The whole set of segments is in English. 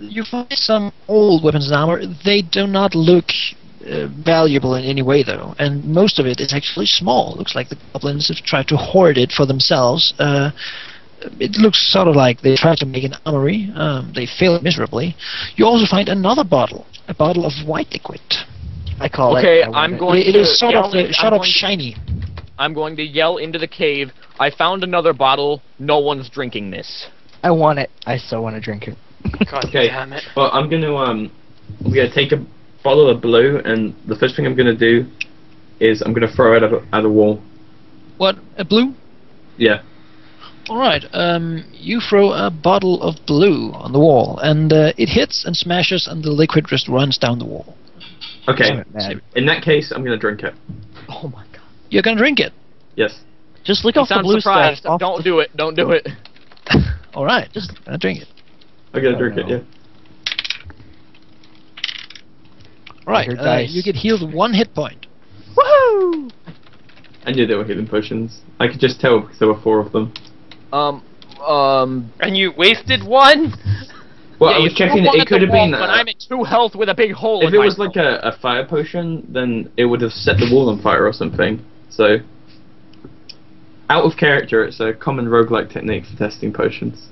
you find some old weapons and armor. They do not look valuable in any way, though, and most of it is actually small. Looks like the goblins have tried to hoard it for themselves. It looks sort of like they tried to make an armory. They failed miserably. You also find another bottle, a bottle of white liquid. I call it. Okay, I'm going to. It is sort of shiny. I'm going to yell into the cave. I found another bottle. No one's drinking this. I want it. I still want to drink it. God Okay, damn it. well, I'm gonna take a bottle of blue, and the first thing I'm gonna do is I'm gonna throw it at a wall. What? A blue? Yeah. Alright, you throw a bottle of blue on the wall, and it hits and smashes, and the liquid just runs down the wall. Okay, in that case, I'm gonna drink it. Oh my god. You're gonna drink it? Yes. Just lick off the blue surprised. stuff. Don't do it. Don't do it. Alright, just gonna drink it. I'm gonna drink it, yeah. Alright, you get healed 1 hit point. Woohoo! I knew there were healing potions. I could just tell because there were 4 of them. And you wasted 1? Well, I was checking, it could have been... But I'm at 2 health with a big hole if in it my was like a fire potion, then it would have set the wall on fire or something. So, out of character, it's a common roguelike technique for testing potions.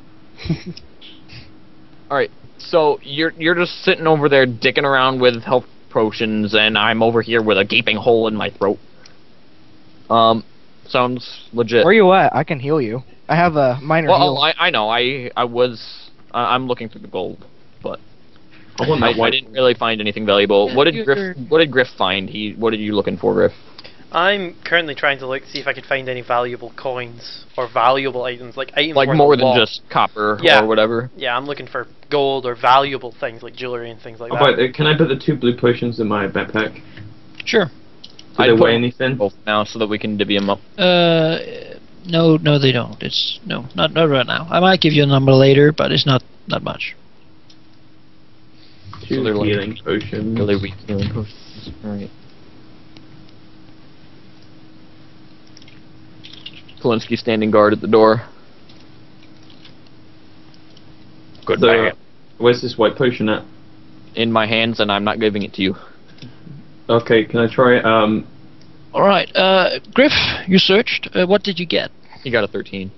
Alright, so you're just sitting over there dicking around with health potions, and I'm over here with a gaping hole in my throat. Sounds legit. Where are you at? I can heal you. I have a minor heal. Well, I know. I'm looking for the gold, but I didn't really find anything valuable. What did Griff find? What are you looking for, Griff? I'm currently trying to see if I could find any valuable coins or valuable items, like items like worth more a than lot. just copper or whatever. Yeah, I'm looking for gold or valuable things like jewelry and things like that. But can I put the 2 blue potions in my backpack? Sure. Do they weigh anything? Both now, so that we can divvy them up. No, they don't. Not right now. I might give you a number later, but it's not much. 2 healing potions. Really weak healing potions. Alright. Sirkulinski standing guard at the door. Good man. Where's this white potion at? In my hands, and I'm not giving it to you. Okay, can I try it? Alright, Griff, you searched. What did you get? You got a 13.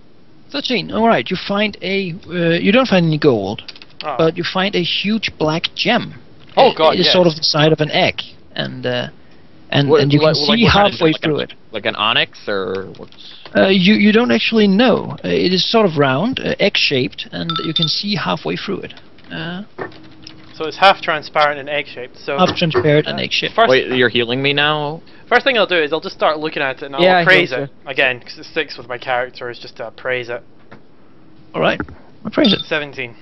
13. Alright, you find you don't find any gold, but you find a huge black gem. Oh god, it is yes. sort of the side of an egg, and you can see what halfway kind through it. Like an onyx, or what's... You don't actually know. It is sort of round, egg-shaped, and you can see halfway through it. So it's half transparent and egg-shaped. So half transparent and egg-shaped. Wait, you're healing me now? First thing I'll do is I'll just start looking at it and I'll praise it again because it sticks with my character. Is just to praise it. All right, appraise it. 17.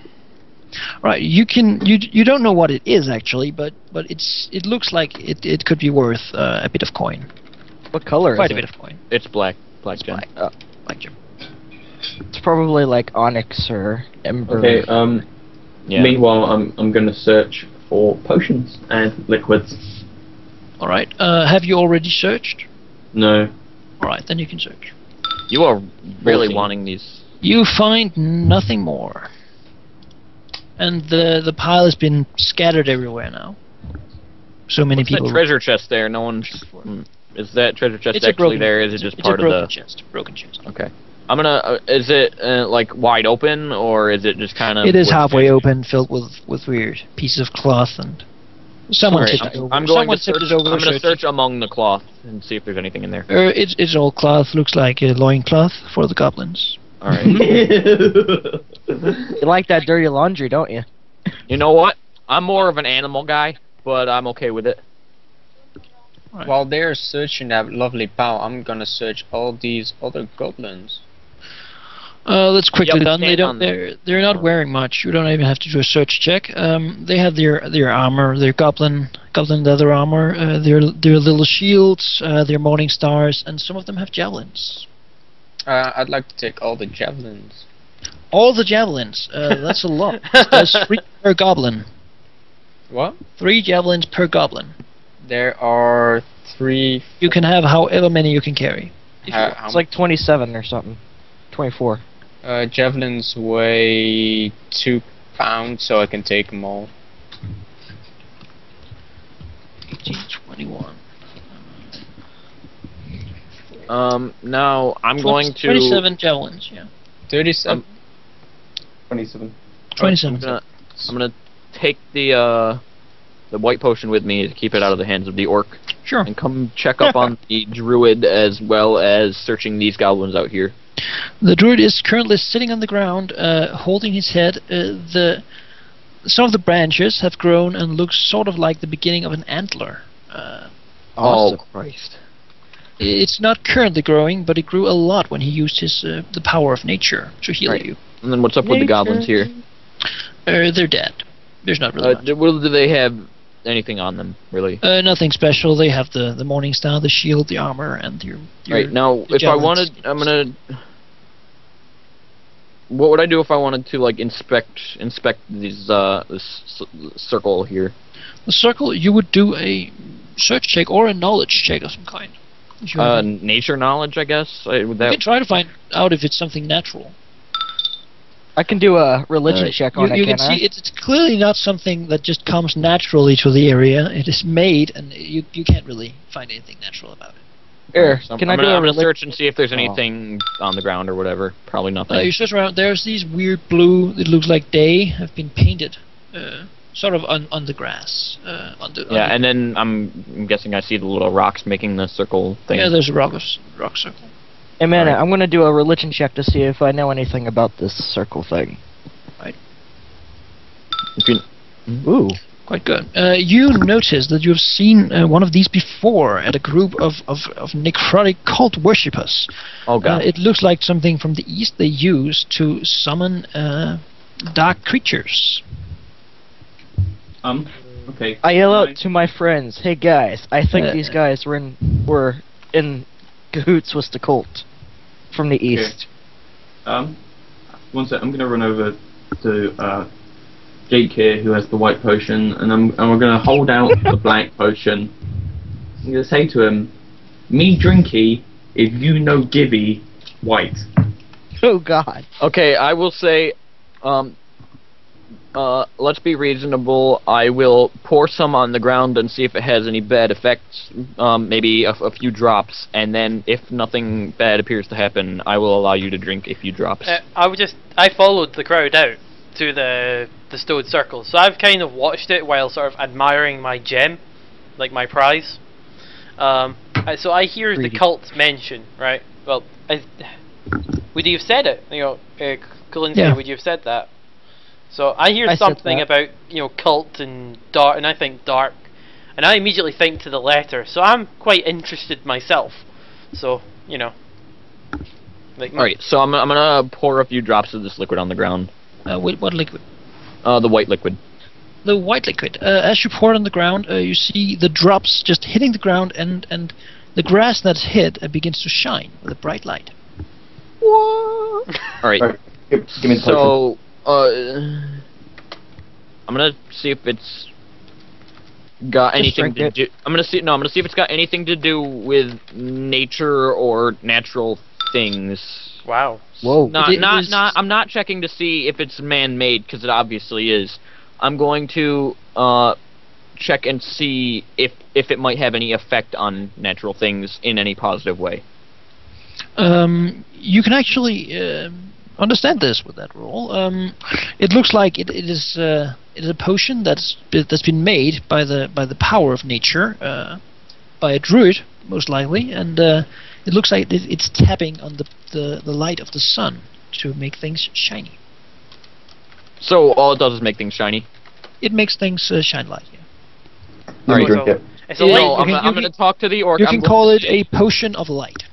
Right, you don't know what it is actually, but it looks like it could be worth a bit of coin. What color Quite is a it? bit of coin. It's black gem. Black gem. It's probably like onyx or ember. Okay, yeah. Meanwhile, I'm gonna search for potions and liquids. Alright, have you already searched? No. Alright, then you can search. You are really 14. wanting these. You find nothing more. And the pile has been scattered everywhere now. So many What's people. that treasure chest there? No one's... Is that treasure chest actually there? Is it just part of the... Broken chest. Okay. I'm gonna... is it, like, wide open, or is it just kind of... It is halfway open, filled with weird pieces of cloth, and... Someone tipped it over. I'm going to search among the cloth and see if there's anything in there. It's all cloth. Looks like a loincloth for the goblins. Alright. You like that dirty laundry, don't you? You know what? I'm more of an animal guy, but I'm okay with it. Right. While they're searching that lovely pile, I'm gonna search all these other goblins. That's quickly Yep, done. They're not wearing much. You don't even have to do a search check. They have their armor, their goblin leather armor, their little shields, their morning stars, and some of them have javelins. I'd like to take all the javelins. All the javelins. That's a lot. That's 3 per goblin. What? 3 javelins per goblin. There are 3... You can have however many you can carry. It's like 27 or something. 24. Javelins weigh 2 found, so I can take them all. 18, 21. Now I'm going to 27 javelins. Yeah. 37. 27. 27. I'm gonna take the white potion with me to keep it out of the hands of the orc. Sure. And come check up on the druid as well as searching these goblins out here. The druid is currently sitting on the ground, holding his head. Some of the branches have grown and look sort of like the beginning of an antler. Oh Christ! It's not currently growing, but it grew a lot when he used his the power of nature to heal you. And then what's up with the goblins here? They're dead. There's not really much. Do they have anything on them, really? Nothing special. They have the morning star, the shield, the armor, and your right, now, if I wanted... I'm gonna... What would I do if I wanted to, like, inspect these, this circle here? The circle, you would do a search check or a knowledge check of some kind. Nature knowledge, I guess? You can try to find out if it's something natural. I can do a religion check on it, you can see it's clearly not something that just comes naturally to the area. It is made, and you can't really find anything natural about it. Here, so can I'm I do a gonna search and see if there's anything on the ground or whatever. Probably nothing. You search around. There's these weird blue. It looks like they have been painted, sort of on the grass. And then I'm guessing I see the little rocks making the circle thing. Yeah, there's a rock circle. Hey man, I'm gonna do a religion check to see if I know anything about this circle thing. Right. Ooh. Quite good. You notice that you've seen one of these before at a group of necrotic cult worshippers. Oh god. It looks like something from the east they use to summon dark creatures. Okay. I yell out to my friends, hey guys, I think these guys were in cahoots with the cult from the east. One sec, I'm gonna run over to Jake here, who has the white potion, and we're gonna hold out the black potion. I'm gonna say to him, "Me drinky, if you know gibby, white." Oh god. Okay, I will say, let's be reasonable. I will pour some on the ground and see if it has any bad effects, maybe a few drops, and then if nothing bad appears to happen, I will allow you to drink a few drops. I followed the crowd out to the stone circle, so I've kind of watched it while sort of admiring my gem, like my prize. So I hear the cult mention, right? Well, would you have said it? You know, Sirkulinski, would you have said that? So I hear something about, you know, cult and dark, and I think dark, and I immediately think to the letter. So I'm quite interested myself. So, you know. Like, alright, so I'm gonna pour a few drops of this liquid on the ground. What liquid? The white liquid. The white liquid. As you pour it on the ground, you see the drops just hitting the ground, and the grass that's hit begins to shine with a bright light. What? Alright. Give me the so, I'm gonna see if it's got anything to do. I'm gonna see if it's got anything to do with nature or natural things. Wow. Whoa. I'm not checking to see if it's man-made, because it obviously is. I'm going to check and see if it might have any effect on natural things in any positive way. You can actually understand this with that roll. It looks like it is a potion that's been made by the power of nature, by a druid most likely, and it looks like it's tapping on the light of the sun to make things shiny. So all it does is make things shiny? It makes things shine light, yeah. Alright, drink it. I'm gonna talk to the orc. You can call it a potion of light.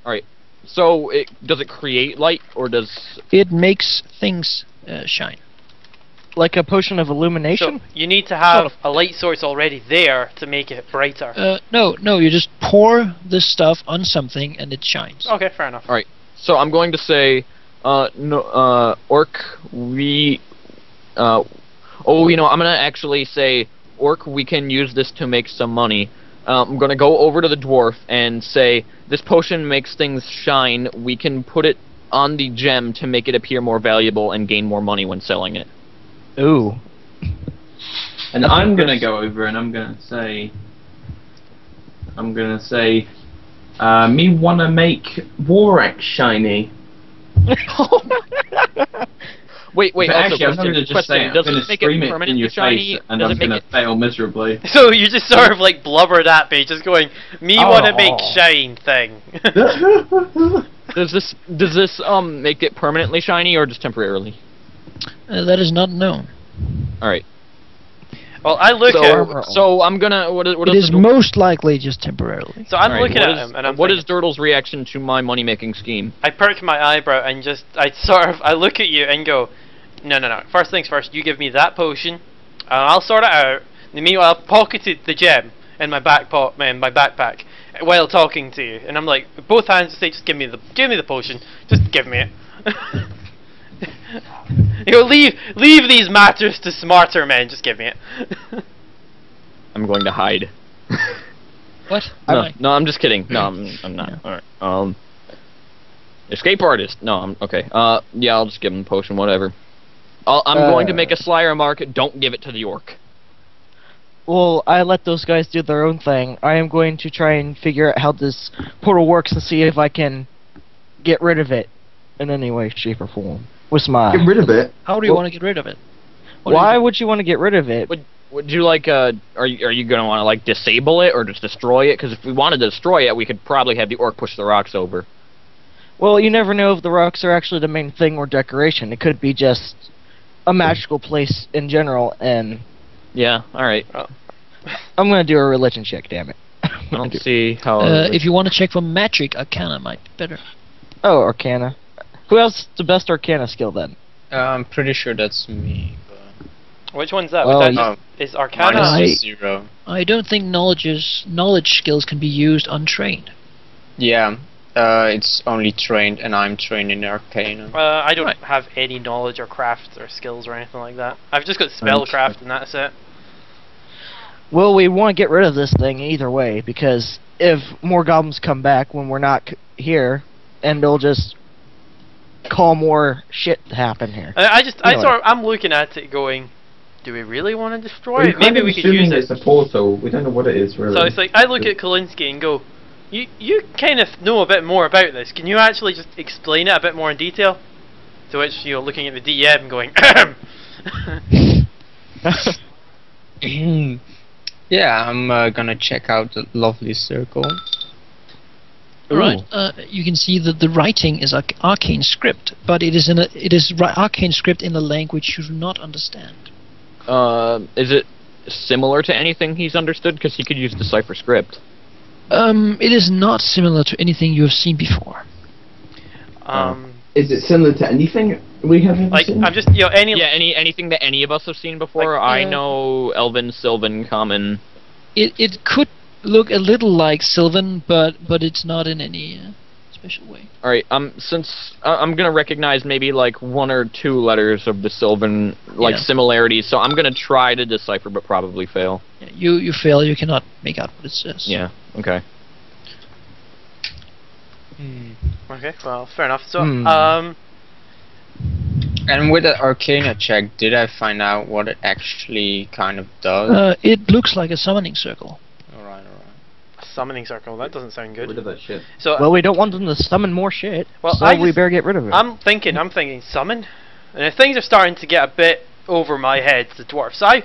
Alright. So does it create light, or does... It makes things shine. Like a potion of illumination? So you need to have a light source already there to make it brighter. No, you just pour this stuff on something and it shines. Okay, fair enough. Alright, so I'm going to say, orc, I'm gonna actually say, orc, we can use this to make some money. I'm gonna go over to the dwarf and say, this potion makes things shine, we can put it on the gem to make it appear more valuable and gain more money when selling it. Ooh. And I'm gonna go over and I'm gonna say, me wanna make War Axe shiny. Wait. But Also, actually, I'm gonna just say, I'm does gonna it make scream it it in permanently your shiny? face, and Does I'm it make gonna it? fail miserably. So you just sort of like blubbered at me, just going, me wanna make shine thing. Does this make it permanently shiny or just temporarily? That is not known. All right. Well, I look at. So I'm gonna. What It is most likely just temporarily. So I'm Alright, looking at him, and I'm what thinking, is Durdle's reaction to my money-making scheme? I perk my eyebrow and just, I look at you and go, no. First things first, you give me that potion, and I'll sort it out. And meanwhile, I've pocketed the gem in my backpack while talking to you, and I'm like, both hands say, just give me the potion, just give me it. You know, leave these matters to smarter men. Just give me it. I'm going to hide. What? No, I'm just kidding. No, I'm not. Yeah. All right. Escape artist. No, I'm okay. Yeah, I'll just give him the potion. Whatever. I'm going to make a sly remark. Don't give it to the orc. Well, I let those guys do their own thing. I am going to try and figure out how this portal works and see if I can get rid of it in any way, shape, or form. With my. Get rid of it. How do you want to get rid of it? Why would you want to get rid of it? Would you like? Are you gonna want to like disable it or just destroy it? Because if we wanted to destroy it, we could probably have the orc push the rocks over. Well, you never know if the rocks are actually the main thing or decoration. It could be just a magical place in general, and Yeah. All right. I'm gonna do a religion check. Damn it. I don't see how. If you want to check for magic, Arcana might be better. Oh, Arcana. Who has the best Arcana skill then? I'm pretty sure that's me. But Which one's that? Well, Is Arcana? minus 0. I don't think knowledge skills can be used untrained. Yeah, it's only trained, and I'm trained in Arcana. I don't have any knowledge or crafts or skills or anything like that. I've just got spellcraft and that's it. Well, we want to get rid of this thing either way, because if more goblins come back when we're not here, and they'll just call more shit to happen here. I'm looking at it going, do we really want to destroy it? Maybe we could use it. It's a portal. We don't know what it is really. So it's like, I look at Sirkulinski and go, you kind of know a bit more about this. Can you actually just explain it a bit more in detail? To which, looking at the DM and going, Yeah, I'm gonna check out the lovely circle. Right. You can see that the writing is arcane script, but it is arcane script in a language you do not understand. Is it similar to anything he's understood? Because he could use decipher script. It is not similar to anything you have seen before. Is it similar to anything we have ever like, seen? I'm just, anything that any of us have seen before. I know Elven, Sylvan, Common. It could look a little like Sylvan, but it's not in any special way. All right. Since I'm gonna recognize maybe like 1 or 2 letters of the Sylvan similarities, so I'm gonna try to decipher, but probably fail. Yeah, you fail. You cannot make out what it says. Yeah. Okay. Okay, well, fair enough. So, And with the Arcana check, did I find out what it actually kind of does? It looks like a summoning circle. Alright. a summoning circle, that doesn't sound good. Rid of that shit. So, Well, we don't want them to summon more shit, Well, so we better get rid of it. I'm thinking summon, and if things are starting to get a bit over my head, the dwarf. So I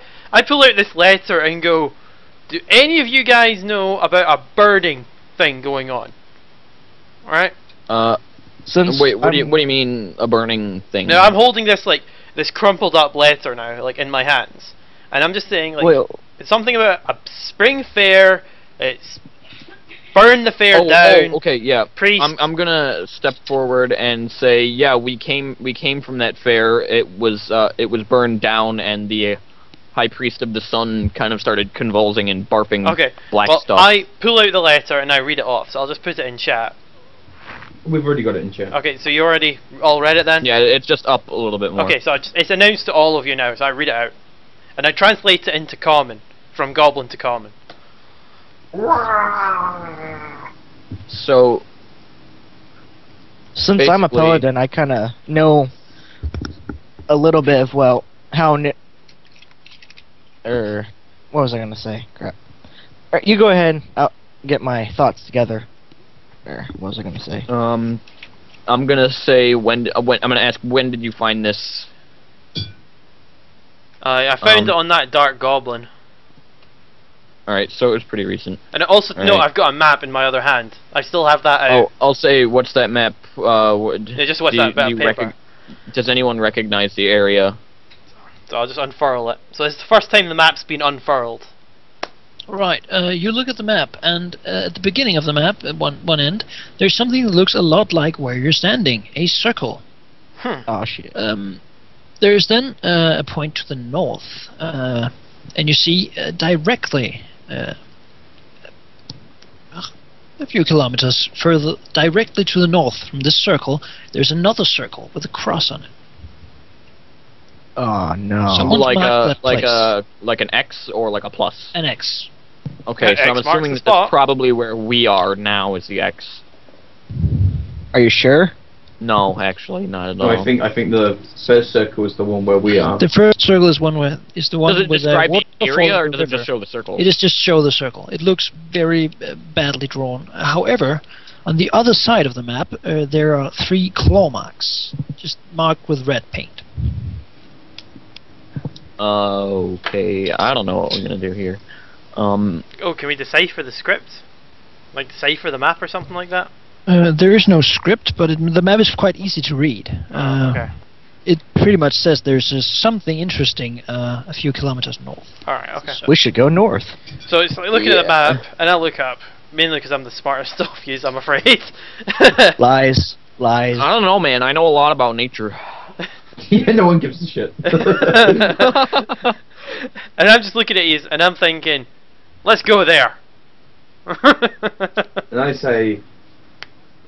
pull out this letter and go, do any of you guys know about a burning thing going on? Alright? Wait, what do you mean a burning thing? Now I'm holding this this crumpled up letter now, in my hands. And I'm just saying it's something about a spring fair, it's burn the fair down. Oh, okay, yeah. Priest. I'm gonna step forward and say, yeah, we came from that fair. It was burned down, and the High Priest of the Sun kind of started convulsing and barfing black stuff. I pull out the letter and I read it off, so I'll just put it in chat. We've already got it in chat. Okay, so you already all read it then? Yeah, it's just up a little bit more. Okay, so it's announced to all of you now, so I read it out. And I translate it into Common, from Goblin to Common. So, since I'm a basically- paladin, I kind of know a little bit of, how what was I gonna say? Crap. Alright, you go ahead. I'll get my thoughts together. What was I gonna say? I'm gonna say when I'm gonna ask when did you find this? I found it on that dark goblin. Alright, so it was pretty recent. And also, no, Alright. I've got a map in my other hand. I still have that out. Oh, I'll say, what's that map? Yeah, just what's that bit of paper? Does anyone recognize the area? So I'll just unfurl it. So it's the first time the map's been unfurled. Right, you look at the map, and at the beginning of the map, at one end, there's something that looks a lot like where you're standing, a circle. Oh shit. There's then a point to the north, and you see directly, a few kilometers further, directly to the north from this circle, there's another circle with a cross on it. Oh no. Someone's Like marked that place. like an X or like a plus? An X. Okay, so I'm X marks assuming the that spot. that's probably where we are now is the X. Are you sure? No, actually, not at all. No, I think the first circle is the one where we are. The first circle is one where is the one Does it with describe the waterfall area, or in the does it river. just show the circle? It is just show the circle. It looks very badly drawn. However, on the other side of the map, there are 3 claw marks, just marked with red paint. Okay, I don't know what we're gonna do here. Oh, can we decipher the script? Like decipher the map or something like that? There is no script, but the map is quite easy to read. Okay. It pretty much says there's something interesting a few kilometers north. Alright, okay. We should go north. So it's like looking at the map, and I look up, mainly because I'm the smartest of yous, I'm afraid. Lies. Lies. I don't know, man. I know a lot about nature. Yeah, no one gives a shit. And I'm just looking at yous, and I'm thinking, let's go there. And I say,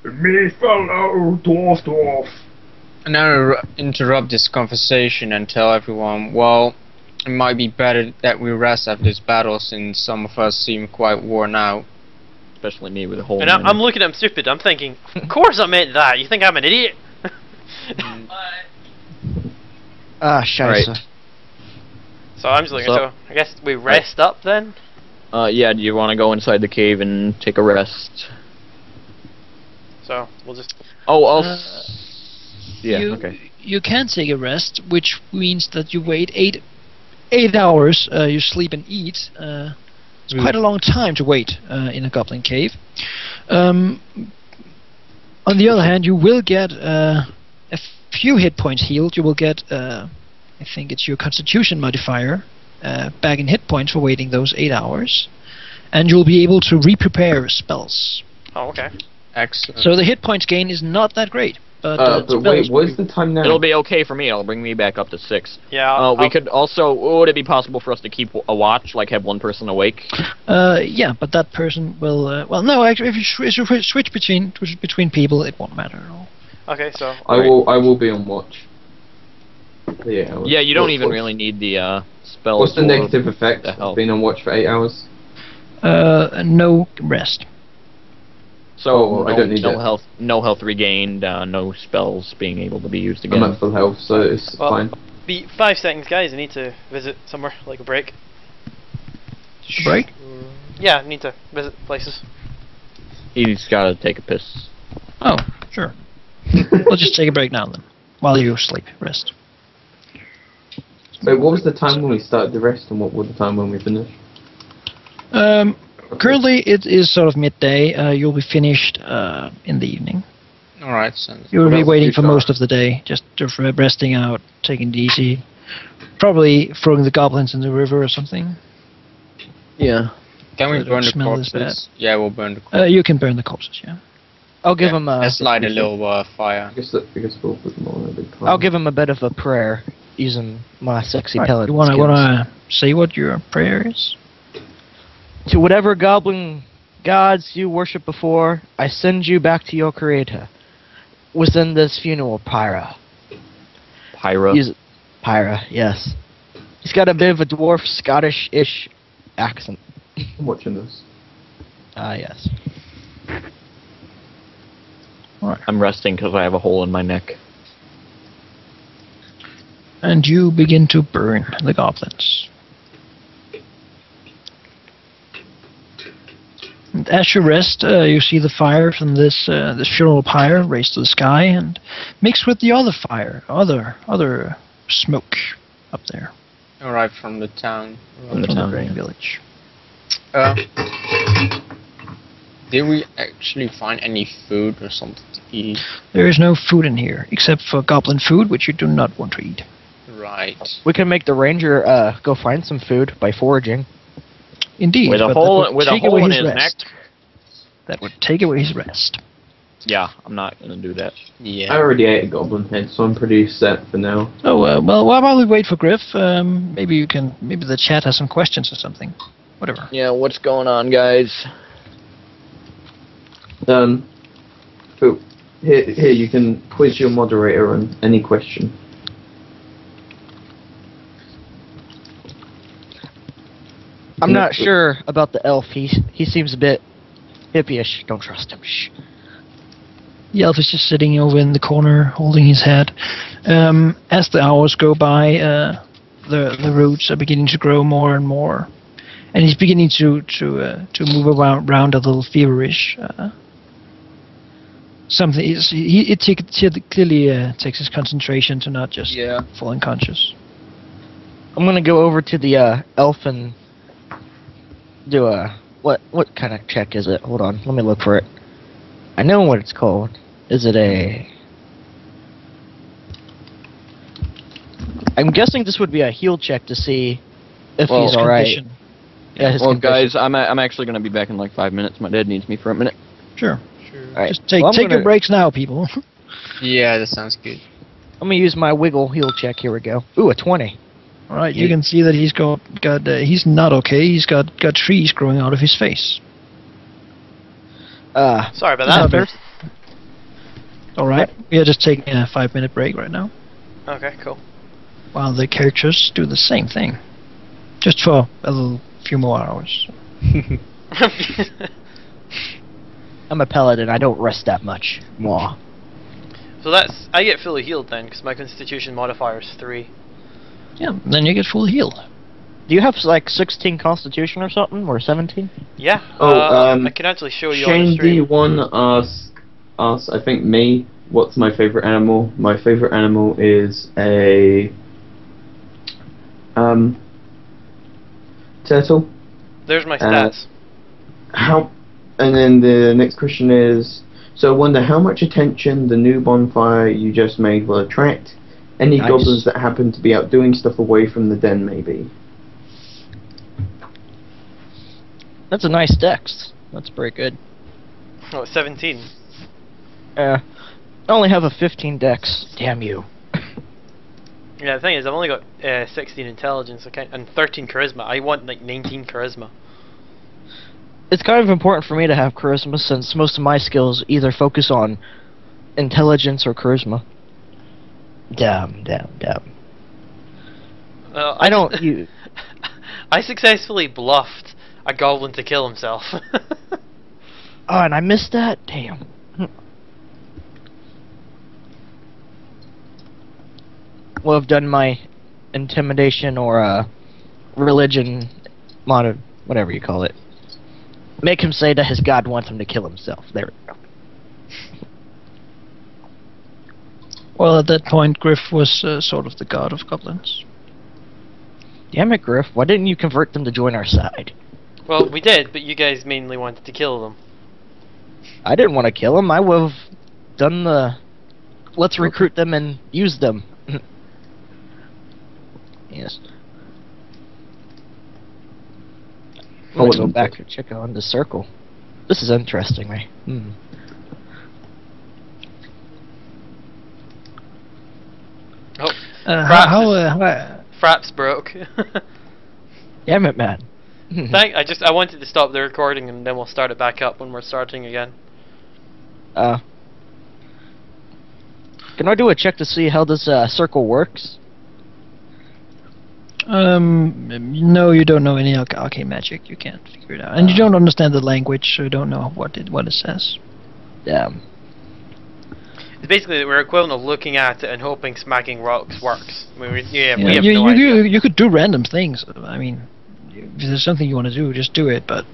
me fellow dwarf. And now interrupt this conversation and tell everyone, well, it might be better that we rest after this battle since some of us seem quite worn out. Especially me with a hole And in my I'm looking at him stupid, I'm thinking, of course I meant that, you think I'm an idiot? Ah, scheisse. Right. So I'm just looking, So- so I guess we rest up then? Yeah, do you want to go inside the cave and take a rest? So, we'll just... Oh, yeah, you, okay. You can take a rest, which means that you wait 8 hours. You sleep and eat. It's quite a long time to wait in a goblin cave. On the other hand, you will get a few hit points healed. You will get, I think it's your Constitution modifier, back in hit points for waiting those 8 hours, and you'll be able to re-prepare spells. Oh, okay. Excellent. So the hit points gain is not that great. But Wait, what is the time now? It'll be okay for me. It'll bring me back up to 6. Yeah, We could also... Would it be possible for us to keep a watch, like have one person awake? Yeah, but that person will. Well, no, actually, if you switch between people, it won't matter at all. Okay, so... I will be on watch. Yeah. Yeah, you don't even really need the spell. What's the for negative effect the of health. being on watch for 8 hours? No rest. So Oh, I don't need it. no health regained, no spells being able to be used I'm again. at full health, so it's Well, fine. Be 5 seconds, guys. I need to visit somewhere, like a break. Break? Yeah, I need to visit places. He's got to take a piss. Oh, sure. We'll just take a break now then, while you sleep, rest. Wait, what was the time when we started the rest, and what was the time when we finished? Currently, it is sort of midday. You'll be finished in the evening. Alright, sounds You'll What be else waiting did for you most start? of the day, just resting out, taking it easy. Probably throwing the goblins in the river or something. Yeah. Can we The burn the smell is corpses? Yeah, we'll burn the corpses. You can burn the corpses, yeah. I'll give him a. Let's light a little fire. I guess we'll put them on a big pile. I'll give him a bit of a prayer using my sexy Right, pellet. you wanna skills. say what your prayer is? To whatever goblin gods you worship before, I send you back to your creator. Within this funeral pyre. Pyro. Pyre, yes. He's got a bit of a dwarf Scottish-ish accent. I'm watching this. Ah, yes. I'm resting because I have a hole in my neck. And you begin to burn the goblins. And as you rest, you see the fire from this funeral pyre raise to the sky and mix with the other fire, other smoke up there Arrived from the town. from the neighboring village. Did we actually find any food or something to eat? There is no food in here except for goblin food, which you do not want to eat. Right. We can make the ranger go find some food by foraging. Indeed, With a but hole, that would with a take hole away in his his neck. rest. That would take away his rest. Yeah, I'm not gonna do that. I Yeah. already ate a goblin head, so I'm pretty set for now. Oh well. While we wait for Griff, maybe the chat has some questions or something. Whatever. Yeah, what's going on, guys? Oh, here you can quiz your moderator on any question. I'm not sure about the elf. He seems a bit hippie-ish. Don't trust him. Shh. The elf is just sitting over in the corner, holding his head. As the hours go by, the roots are beginning to grow more and more, and he's beginning to move around a little feverish. Clearly takes his concentration to not just fall unconscious. I'm gonna go over to the elf and do a what kind of check is it? Hold on, let me look for it. I know what it's called. Is it a? I'm guessing this would be a heal check to see if Well, he's all right. Condition. Yeah, his Well, condition. guys, I'm actually gonna be back in like 5 minutes. My dad needs me for a minute. Sure. All right. Just take Well, I'm your gonna- breaks now, people. Yeah, that sounds good. I'm gonna use my wiggle heal check. Here we go. Ooh, a 20. All right, you can see that he's got he's not okay. He's got trees growing out of his face. Sorry about Is that. that better? All right, we are just taking a 5-minute break right now, Okay, cool. while the characters do the same thing, just for a few more hours. I'm a paladin. I don't rest that much. Mwah. So I get fully healed then, because my Constitution modifier is 3. Yeah, then you get full healed. Do you have like 16 Constitution or something, or 17? Yeah. Oh, I can actually show you on the Shane stream. D1 asks, I think me, what's my favourite animal? My favourite animal is a turtle. There's my stats. And then the next question is, so I wonder how much attention the new bonfire you just made will attract any Nice. goblins that happen to be out doing stuff away from the den, maybe. That's a nice dex. That's pretty good. Oh, 17. I only have a 15 dex. Damn you. Yeah, the thing is, I've only got 16 intelligence and 13 charisma. I want like 19 charisma. It's kind of important for me to have charisma since most of my skills either focus on intelligence or charisma. Damn. I don't. You. I successfully bluffed a goblin to kill himself. Oh, and I missed that. Damn. Well, I've done my intimidation or religion mod, whatever you call it. Make him say that his god wants him to kill himself. There we go. Well, at that point, Griff was sort of the god of goblins. Damn it, Griff. Why didn't you convert them to join our side? Well, we did, but you guys mainly wanted to kill them. I didn't want to kill them. I would have done the... Let's recruit them and use them. Yes. Oh, Let's go back and check on the circle. This is interesting, right? Oh, Fraps broke. Damn it, man. I wanted to stop the recording and then we'll start it back up when we're starting again. Can I do a check to see how this circle works? No, you don't know any arcane magic. You can't figure it out, and you don't understand the language, so you don't know what it says. Damn. It's basically we're equivalent of looking at it and hoping smacking rocks works. I mean, we have you, no you, idea. you could do random things. I mean, if there's something you want to do, just do it. But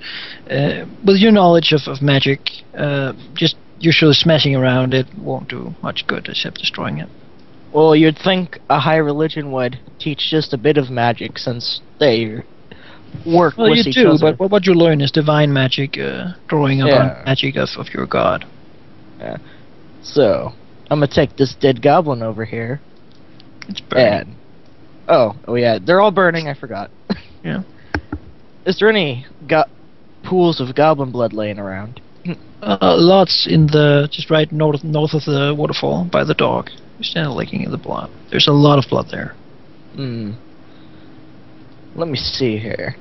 with your knowledge of magic, just usually smashing around it won't do much good except destroying it. Well, you'd think a high religion would teach just a bit of magic, since they work Well, with you each do, other. but what you learn is divine magic, drawing upon Yeah. magic of your god. Yeah. So, I'm gonna take this dead goblin over here. It's burning. And oh yeah, they're all burning. I forgot. Yeah. Is there any pools of goblin blood laying around? Lots in the just right north of the waterfall by the dog. You're still licking in the blood. There's a lot of blood there. Hmm. Let me see here.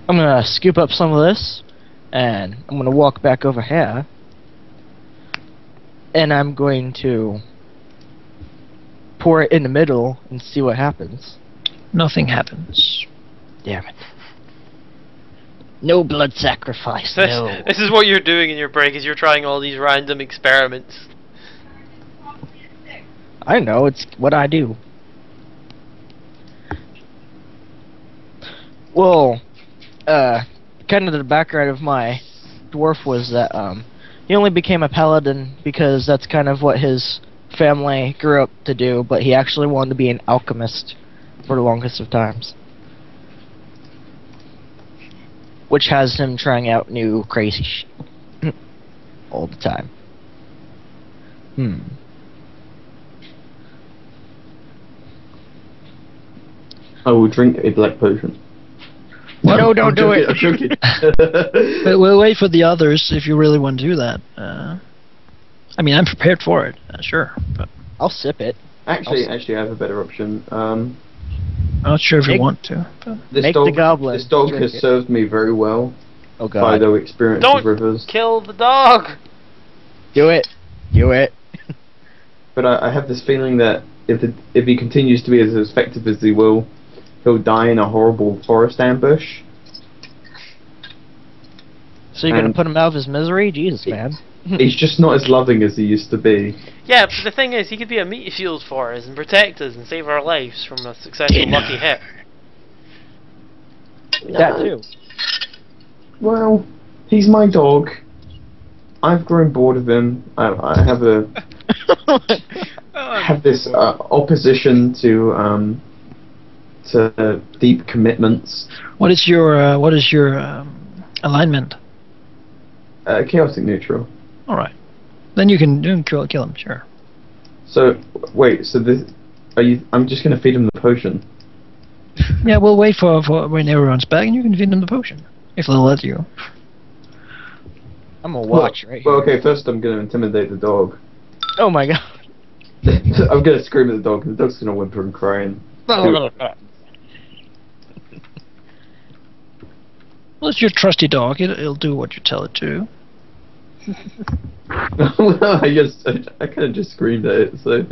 I'm gonna scoop up some of this, and I'm gonna walk back over here, and I'm going to pour it in the middle and see what happens. Nothing happens. Damn it. No blood sacrifice, no. This is what you're doing in your break, is you're trying all these random experiments. I know, it's what I do. Well, kind of the background of my dwarf was that, he only became a paladin because that's kind of what his family grew up to do, but he actually wanted to be an alchemist for the longest of times. Which has him trying out new crazy shit all the time. I will drink a black potion. No, don't do it! I'm joking. But we'll wait for the others if you really want to do that. I mean, I'm prepared for it, sure. But I'll sip it. Actually, I have a better option. I'm not sure if you Make- want to. But Make the goblin This dog drink has it. served me very well Oh by god. the experience Don't of rivers. kill the dog! Do it. Do it. But I have this feeling that if he continues to be as effective as he will, he'll die in a horrible forest ambush. So you're gonna And- put him out of his misery? Jesus, man. He's just not as loving as he used to be. Yeah, but the thing is, he could be a meat shield for us and protect us and save our lives from a successful lucky hit. That too. Well, he's my dog. I've grown bored of him. I have this opposition to deep commitments. what is your alignment? Chaotic neutral. All right, then you can kill him, sure. So wait, so this I'm just gonna feed him the potion. Yeah, we'll wait for when everyone's back, and you can feed them the potion if they'll let you. I'm gonna watch right Well, here. okay. First, I'm gonna intimidate the dog. Oh my god. I'm gonna scream at the dog, and the dog's gonna whimper and cry. And Well, it's your trusty dog. It'll do what you tell it to. well, I kind of just screamed at it. So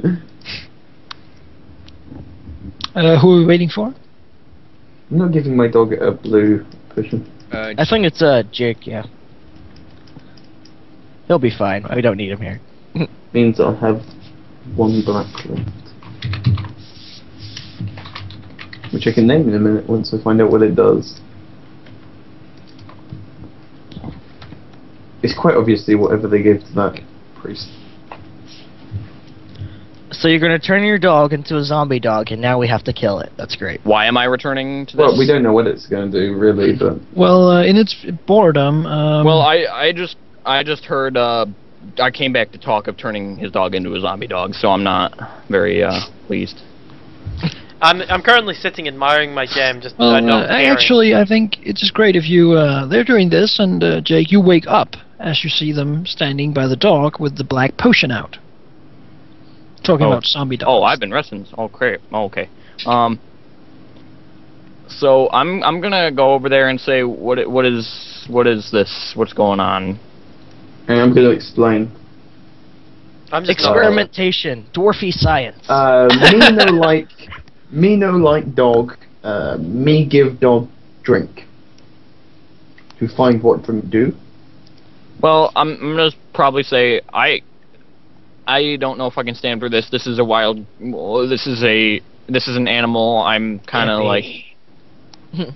Who are we waiting for? I'm not giving my dog a blue potion. I think it's Jake, yeah. He'll be fine. We don't need him here. Means I'll have one black left, which I can name in a minute once I find out what it does. It's quite obviously whatever they gave to that priest. So you're gonna turn your dog into a zombie dog, and now we have to kill it. That's great. Why am I returning to this? Well, we don't know what it's going to do really, but Well, in its boredom. Well, I just heard. I came back to talk of turning his dog into a zombie dog, so I'm not very pleased. I'm currently sitting admiring my gem, just Well, not caring. actually, I think it's just great if you they're doing this, and Jake, you wake up as you see them standing by the dog with the black potion out. Talking about zombie dogs. Oh, I've been resting. Oh, crap. Oh, okay. So I'm gonna go over there and say what is this? What's going on? and I'm going to explain. I'm just Experimentation, dwarfy science. Me no like dog. Me give dog drink. To find what from do. Well, I'm gonna probably say I don't know if I can stand for this. This is a wild. This is an animal. I'm kind of like. I'm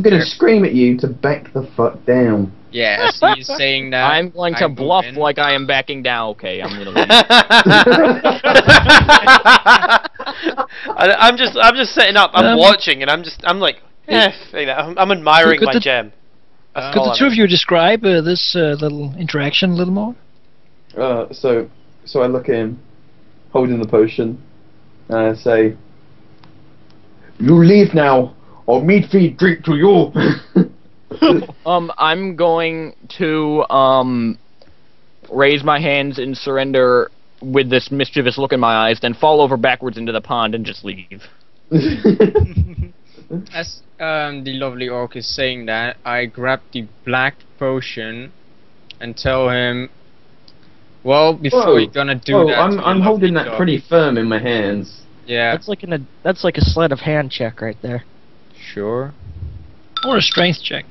gonna scream at you to back the fuck down. Yeah, as he's saying that. I'm going to bluff like I am backing down. Okay, I'm gonna leave. I'm just sitting up. I'm watching, and I'm like, I'm admiring my gem. Could the two of you describe this little interaction a little more? So I look at him, holding the potion, and I say, "You leave now, or meat feed drink to you." I'm going to raise my hands and surrender with this mischievous look in my eyes, then fall over backwards into the pond and just leave. As the lovely orc is saying that, I grab the black potion and tell him, well, before you're gonna do that... I'm holding that pretty firm in my hands. Yeah. That's like a sleight of hand check right there. Sure. Or a strength check.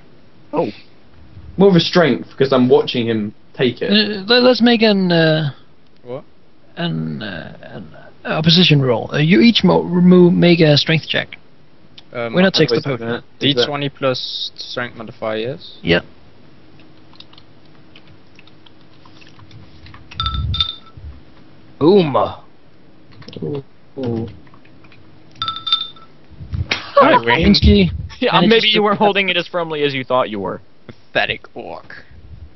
Oh. More of a strength, because I'm watching him take it. Let's make an what? An opposition roll. You each make a strength check. Winner takes the potion. D20 plus strength modifier, yes? Yeah. Boom. Ooh. Alright, Gryphongod. Yeah, maybe you weren't holding it as firmly as you thought you were. Pathetic orc.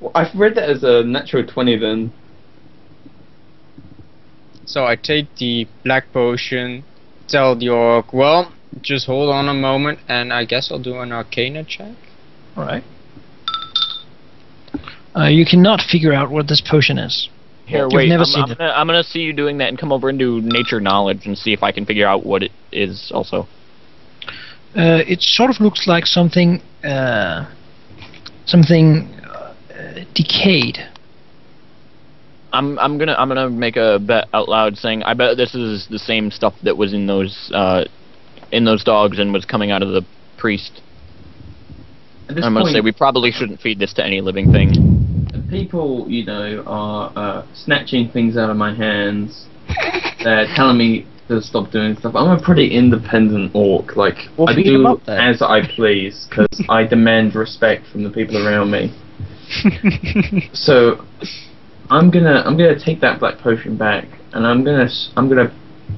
Well, I've read that as a natural 20 then. So I take the black potion, tell the orc, well, just hold on a moment, and I guess I'll do an arcana check. Alright. You cannot figure out what this potion is. Here, You've wait, never seen it. I'm gonna see you doing that and come over and do nature knowledge and see if I can figure out what it is also. It sort of looks like something decayed. I'm gonna make a bet out loud saying I bet this is the same stuff that was in those dogs and was coming out of the priest. I'm gonna say we probably shouldn't feed this to any living thing. People, you know, are snatching things out of my hands. They're telling me to stop doing stuff. I'm a pretty independent orc. Like, I do as I please, because I demand respect from the people around me. So I'm gonna take that black potion back, and I'm gonna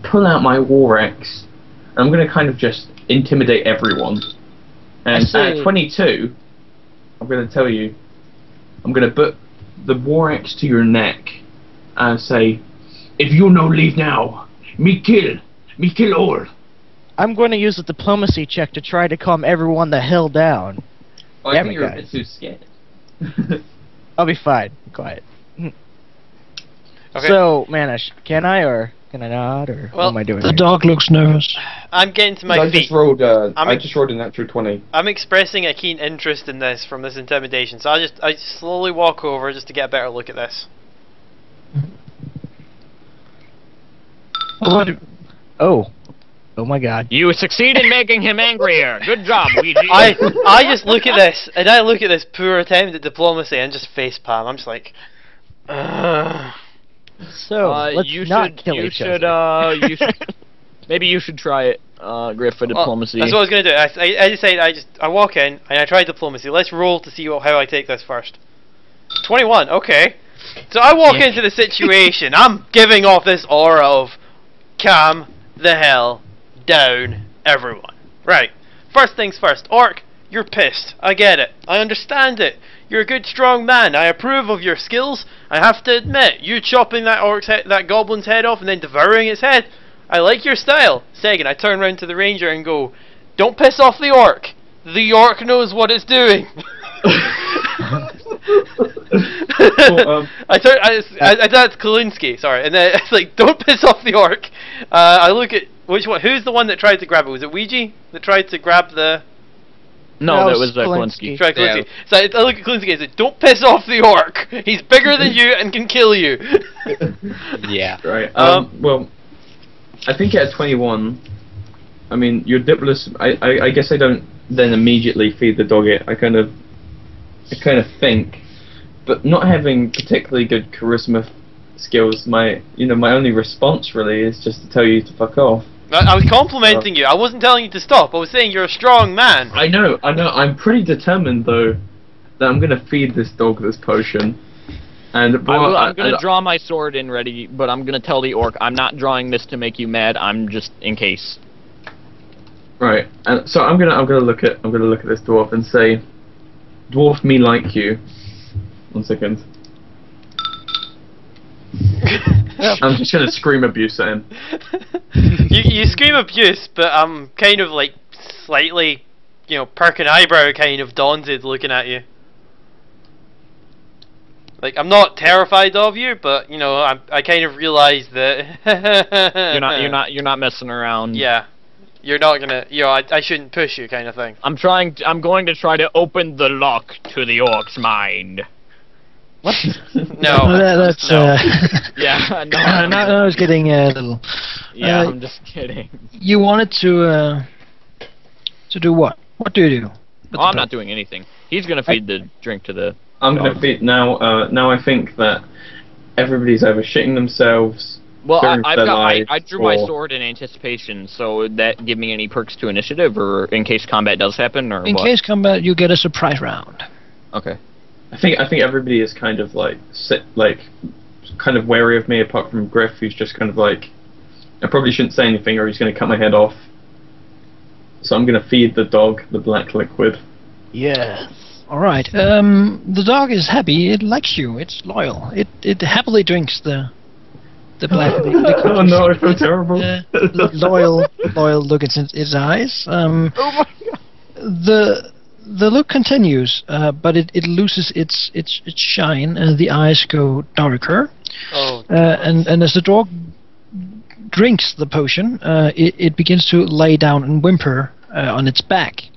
pull out my war axe. And I'm gonna kind of just intimidate everyone. And at 22, I'm gonna tell you, I'm gonna put the war axe to your neck and say, "If you no leave now, me kill all." I'm going to use a diplomacy check to try to calm everyone the hell down. I think you're a bit too scared. I'll be fine. Quiet. Okay. So, Manish, can I or can I not, or what am I doing? The dog looks nervous. I'm getting to my I feet. just rolled a natural 20. I'm expressing a keen interest in this from this intimidation, so I slowly walk over just to get a better look at this. Oh my God! You succeed in making him angrier. Good job, Ouija. I just look at this and I look at this poor attempt at diplomacy and just facepalm. I'm just like, ugh. So let's not kill each other. Maybe you should try it, Gryph, for diplomacy. That's what I was gonna do. I decided I walk in and I try diplomacy. Let's roll to see how I take this first. 21. Okay. So I walk into the situation. I'm giving off this aura of calm the hell down, everyone. Right. First things first. Orc, you're pissed. I get it. I understand it. You're a good, strong man. I approve of your skills. I have to admit, you chopping that goblin's head off and then devouring its head. I like your style. Second, I turn around to the ranger and go, "Don't piss off the orc. The orc knows what it's doing." I that's Sirkulinski, sorry, and then it's like, "Don't piss off the orc." I look at which one. Who's the one that tried to grab it? Was it Ouija that tried to grab the? No, that was Sirkulinski. Yeah. So I look at Sirkulinski and say, "Don't piss off the orc. He's bigger than you and can kill you." Yeah. Right. Well, I think at 21, I mean, your diplomacy. I guess I don't then immediately feed the dog it. I kind of think, but not having particularly good charisma skills, my only response really is just to tell you to fuck off. I was complimenting you. I wasn't telling you to stop. I was saying you're a strong man. I know. I'm pretty determined though that I'm gonna feed this dog this potion. And I'm gonna draw my sword in ready, but I'm gonna tell the orc I'm not drawing this to make you mad. I'm just in case. Right. And so I'm gonna look at this dwarf and say, dwarf me like you. 1 second. I'm just gonna scream abuse at him. You scream abuse, but I'm kind of like slightly, perk an eyebrow, kind of daunted looking at you. Like, I'm not terrified of you, but I kind of realize that you're not messing around. Yeah, you're not gonna. I shouldn't push you, kind of thing. I'm going to try to open the lock to the orc's mind. What? No. That's no. Yeah, no. I was getting a little. Yeah, I'm just kidding. You wanted to do what? What do you do? Oh, I'm not doing anything. He's gonna feed the drink to the. I'm gonna feed now. Now I think that everybody's either shitting themselves. Well, I drew my sword in anticipation, so would that give me any perks to initiative, or in case combat does happen, or in case combat, you get a surprise round. Okay. I think everybody is kind of kind of wary of me, apart from Griff, who's just kind of like, I probably shouldn't say anything, or he's going to cut my head off. So I'm going to feed the dog the black liquid. Yes. All right. The dog is happy. It likes you. It's loyal. It happily drinks the black liquid. Oh no, I feel terrible. Loyal look in its eyes. Oh my god. The look continues, but it loses its shine. The eyes go darker. Oh. And as the dog drinks the potion, it begins to lay down and whimper on its back.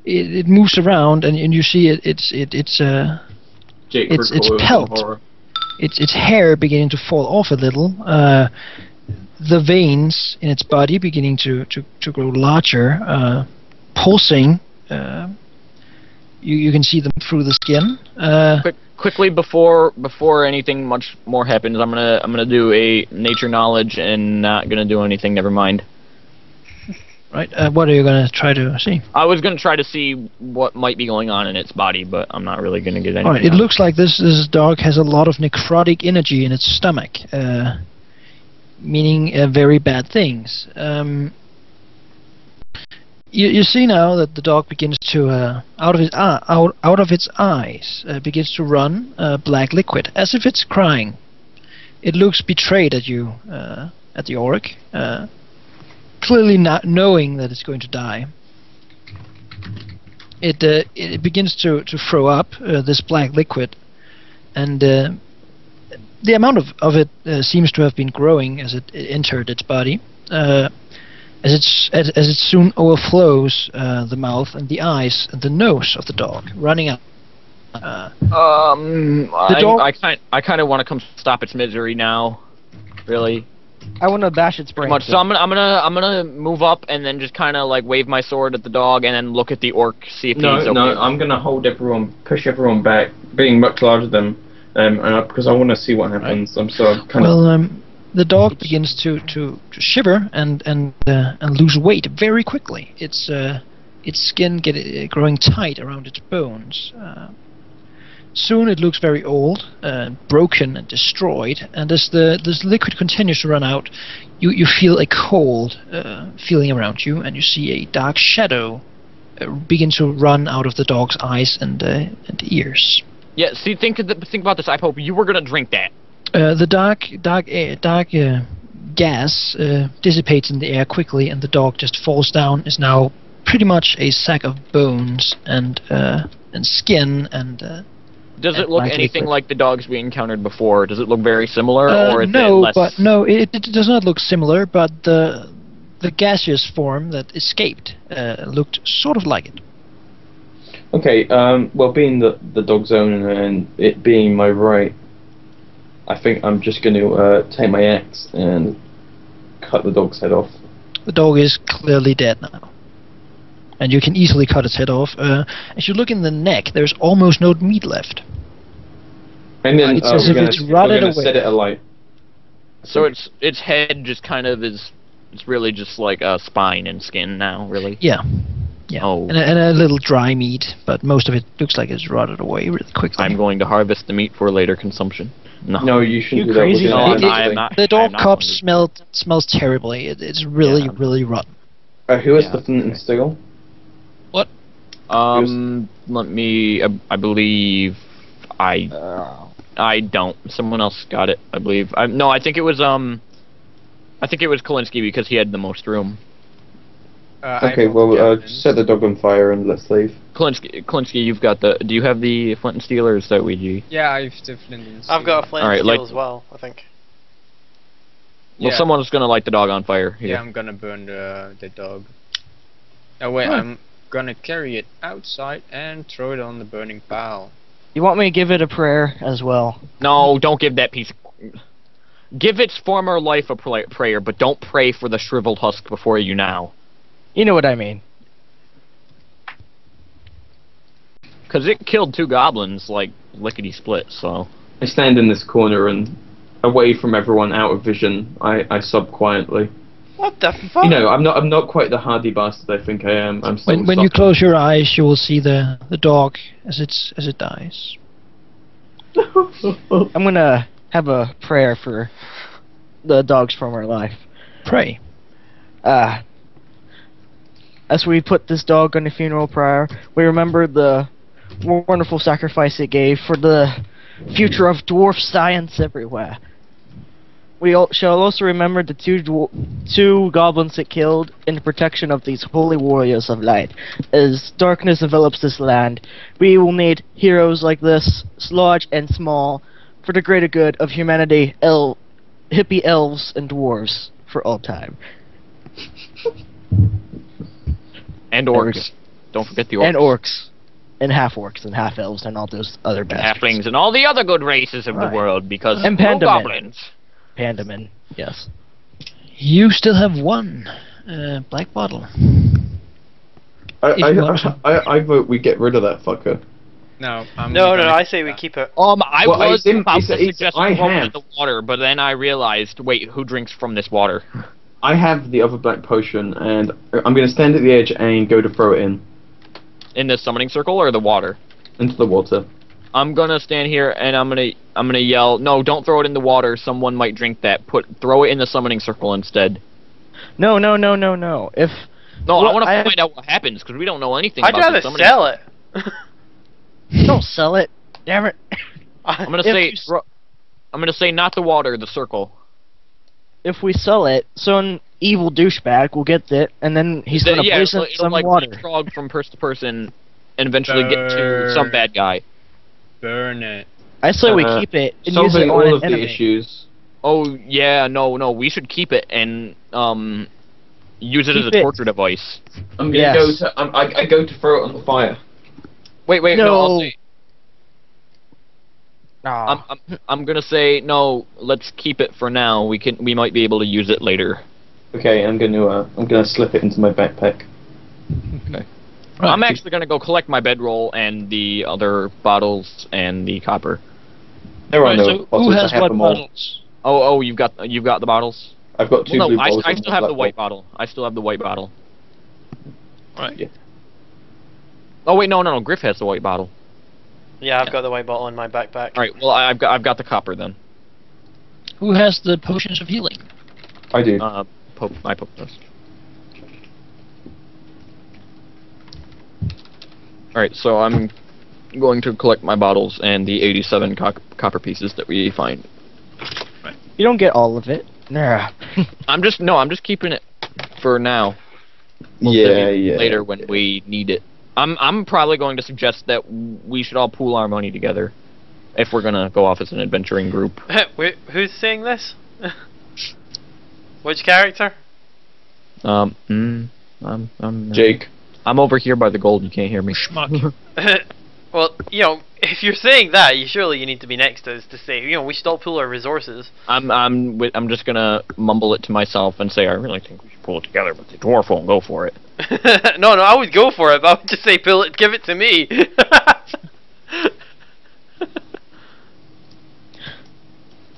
It moves around, and you see its pelt, its hair beginning to fall off a little. The veins in its body beginning to grow larger, pulsing. You can see them through the skin. Quickly before anything much more happens, I'm gonna do a nature knowledge and not gonna do anything. Never mind. Right. What are you gonna try to see? I was gonna try to see what might be going on in its body, but I'm not really gonna get anything. All right. It looks like this dog has a lot of necrotic energy in its stomach, meaning very bad things. You see now that the dog begins to out of its eyes begins to run black liquid, as if it's crying. It looks betrayed at you, at the orc, clearly not knowing that it's going to die. It begins to throw up this black liquid, and the amount of it seems to have been growing as it entered its body. As it soon overflows the mouth and the eyes and the nose of the dog, running out. I kind of want to come stop its misery now, really. I want to bash its brain. So I'm gonna move up and then just kind of like wave my sword at the dog and then look at the orc, see if he's okay. No, I'm gonna push everyone back, being much larger than because I want to see what happens. Right. I'm so kind of. The dog begins to shiver and lose weight very quickly. Its skin growing tight around its bones. Soon it looks very old, broken and destroyed. And as this liquid continues to run out, you feel a cold feeling around you, and you see a dark shadow begin to run out of the dog's eyes and ears. Yeah. See, think about this, Ipope. You were gonna drink that. The dark gas dissipates in the air quickly, and the dog just falls down. Is now pretty much a sack of bones and skin and. Does it look anything like the dogs we encountered before? Does it look very similar, or is no, it less? But no, it does not look similar. But the gaseous form that escaped looked sort of like it. Okay. Well, being the dog's owner and it being my right. I think I'm just going to take my axe and cut the dog's head off. The dog is clearly dead now. And you can easily cut its head off. As you look in the neck, there's almost no meat left. And then It's as if it's rotted away. set it alight. So its head just kind of is. It's really just like a spine and skin now, really. Yeah. Yeah. Oh. And a little dry meat, but most of it looks like it's rotted away really quickly. I'm going to harvest the meat for later consumption. No. No, you shouldn't You do that. crazy We're gonna man. do I am this not. The I dog am not corpse going smells terribly. It's really, Yeah. really rotten. thing. Who has Yeah. the flint and steel? Let me. I believe. I don't. Someone else got it. I believe. No, I think it was. I think it was Sirkulinski because he had the most room. Okay, well, set the dog on fire and let's leave. Sirkulinski, you've got the. Do you have the flint and steel, or is that Ouija? Yeah, I've the flint and steel. I've got a flint Alright, and steel like- as well, I think. Well, Yeah. someone's gonna light the dog on fire. Here. Yeah, I'm gonna burn the dog. Oh wait, I'm gonna carry it outside and throw it on the burning pile. You want me to give it a prayer as well? No, don't give that piece. Give its former life a prayer, but don't pray for the shriveled husk before you now. You know what I mean. Because it killed 2 goblins, like, lickety-split, so... I stand in this corner and, away from everyone, out of vision, I sob quietly. What the fuck? You know, I'm not quite the hardy bastard I think I am. I'm still When you soft. close your eyes, you will see the dog as it dies. I'm gonna have a prayer for the dog's former life. Pray. As we put this dog on the funeral pyre, we remember the wonderful sacrifice it gave for the future of dwarf science everywhere. We shall also remember the two goblins it killed in the protection of these holy warriors of light. As darkness envelops this land, we will need heroes like this, large and small, for the greater good of humanity, hippie elves and dwarves for all time. And There we orcs. Don't forget the orcs. And orcs. And half-orcs and half-elves and all those other bastards. Halflings and all the other good races of Right. the world, because And no Pandamen. goblins. Pandaman, yes. You still have one black bottle. I vote we get rid of that fucker. No, I'm No, gonna I say we keep it. I Well, was it's- about it's- to it's- suggest I throwing it in have. the water, but then I realized, wait, who drinks from this water? I have the other black potion, and I'm going to stand at the edge and go to throw it In the summoning circle or the water? into the water. I'm gonna stand here and I'm gonna yell, no, don't throw it in the water, someone might drink that. Throw it in the summoning circle instead. No. If No, Well, I wanna I- find out what happens, because we don't know anything I'd about rather the summoning. sell it. don't sell it, damn it. I'm gonna If say you s- I'm gonna say not the water, the circle. If we sell it, some evil douchebag will get it, and then he's gonna Yeah, poison it'll some like water. leapfrog from person to person and eventually get to some bad guy. burn it. I say we keep it and use it Solving on all an of the enemy. issues. Oh yeah, no, we should keep it and use it as a Keep it. torture device. I'm gonna Yes. go to. I go to throw it on the fire. Wait, no, I'll No. say, Aw. I'm gonna say no. Let's keep it for now. We might be able to use it later. Okay, I'm gonna slip it into my backpack. Right. I'm actually gonna go collect my bedroll and the other bottles and the copper. There are Right, no so who bottles. has I have what them all. bottles? Oh, you've got the bottles. I've got two Well, blue no, bottles. I and still one have the black white bottle. I still have the white bottle. Right. Yeah. Oh wait, no. Gryph has the white bottle. Yeah, I've got the white bottle in my backpack. All right. Well, I've got the copper then. Who has the potions of healing? I do. My Pope does. Alright, so I'm going to collect my bottles and the 87 copper pieces that we find. You don't get all of it. Nah. I'm just keeping it for now. We'll Yeah, save it yeah. later when we need it. I'm probably going to suggest that we should all pool our money together if we're gonna go off as an adventuring group. Wait, who's saying this? Which character? Jake. I'm over here by the gold. You can't hear me. Schmuck. Well, you know, if you're saying that, you need to be next to us to say, you know, we should all pool our resources. I'm just gonna mumble it to myself and say I really think we should pull it together, but the dwarf won't go for it. No, I would go for it, but I would just say, give it to me.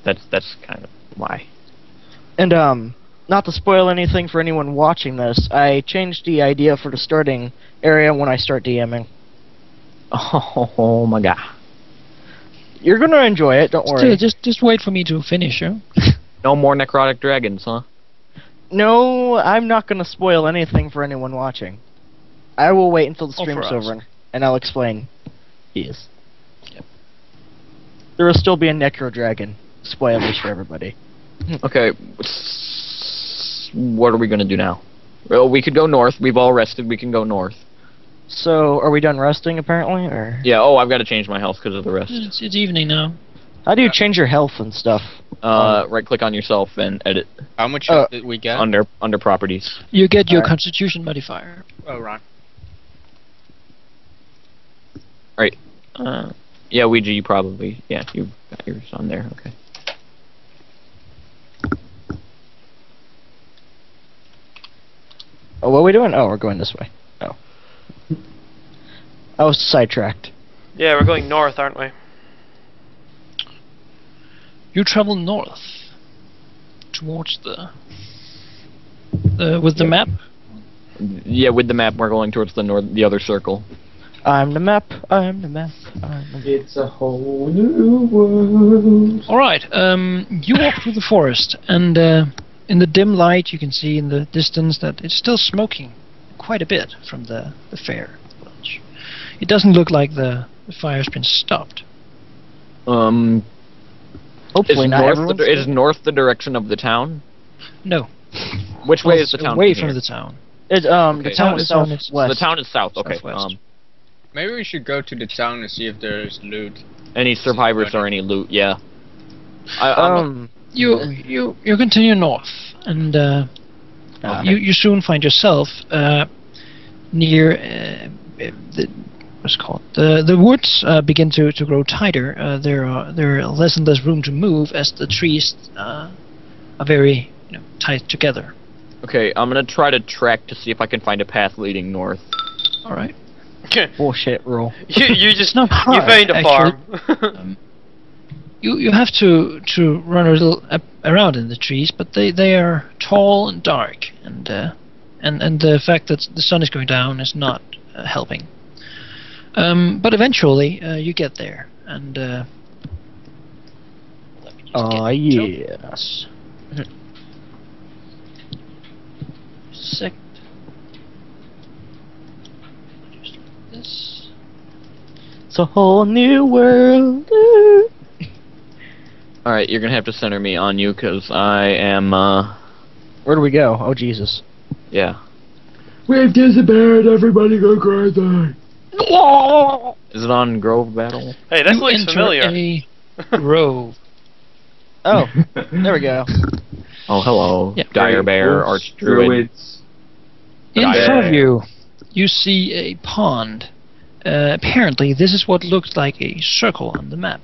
that's kind of why. And not to spoil anything for anyone watching this, I changed the idea for the starting area when I start DMing. Oh my god. You're gonna enjoy it, don't worry. Just wait for me to finish, huh? No more necrotic dragons, huh? No, I'm not gonna spoil anything for anyone watching. I will wait until the Oh, for stream's us. over, and I'll explain. Yes. Yep. There will still be a necro dragon. Spoilers for everybody. Okay. What are we gonna do now? Well, we could go north. We've all rested. We can go north. So, are we done resting apparently, or Yeah. Oh, I've got to change my health because of the rest. It's evening now. how do you change your health and stuff? Right click on yourself and edit How much health did we get? under properties. You get your Alright. Constitution modifier. Oh, right. Right. Yeah, Ouija, you probably. Yeah, you got yours on there. Okay. Oh, what are we doing? Oh, we're going this way. Oh. I was sidetracked. Yeah, we're going north, aren't we? You travel north towards with the map. Yeah, with the map, we're going towards the other circle. I'm the map, I'm the map, I'm the map. It's a whole new world. All right. You walk through the forest, and in the dim light, you can see in the distance that it's still smoking quite a bit from the fair village. It doesn't look like the fire's been stopped. Hopefully not everyone's Is north the direction of the town? No. Which way Well, is the it's town? away from from here? the town. It, Okay. the town is It's on southwest. The town is south. Okay. Southwest. Maybe we should go to the town and see if there's loot. Any survivors or any loot? Yeah. You continue north, and you soon find yourself near the what's it called the woods begin to grow tighter. There are less and less room to move as the trees are very tight together. Okay, I'm gonna try to track to see if I can find a path leading north. All right. Bullshit rule. you just not hard, you found a actually. farm. You have to run a little around in the trees, but they are tall and dark, and the fact that the sun is going down is not helping. But eventually you get there, and let me just get yes. Sec. Just this. It's a whole new world. All right, you're gonna have to center me on you because I am. Where do we go? Oh Jesus. Yeah. We've disappeared. Everybody go crazy. Is it on Grove Battle? Hey, this You looks enter familiar. a grove. Oh, there we go. Oh, hello. Yeah. Dire Bear, Wolves, Archdruid. Druids. In Dire front of Bear. you, you see a pond. Apparently, this is what looks like a circle on the map.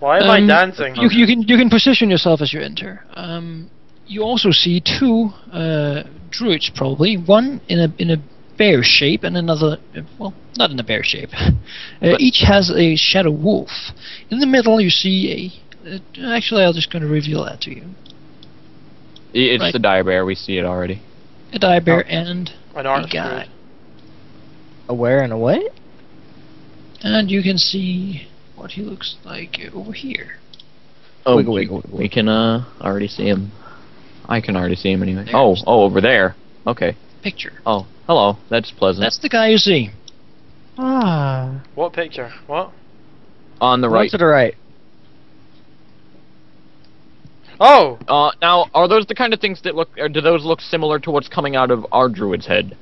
Why am I dancing? You can position yourself as you enter. You also see two druids, probably one in a bear shape and another, well, not in a bear shape. Each has a shadow wolf. In the middle, you see a. Actually, I'm just going to reveal that to you. It's Right. the Dire Bear. We see it already. A dire bear and An a arch guy. druid. A where and a what? And you can see what he looks like over here. Oh, Wiggle, wiggle, wiggle. we can already see him. I can already see him anyway. There's- Oh, over there. Okay. Picture. Oh, hello. That's pleasant. That's the guy you see. Ah. What picture? What? On the One right. to the right. Oh! Now, are those the kind of things that look, or do those look similar to what's coming out of our druid's head?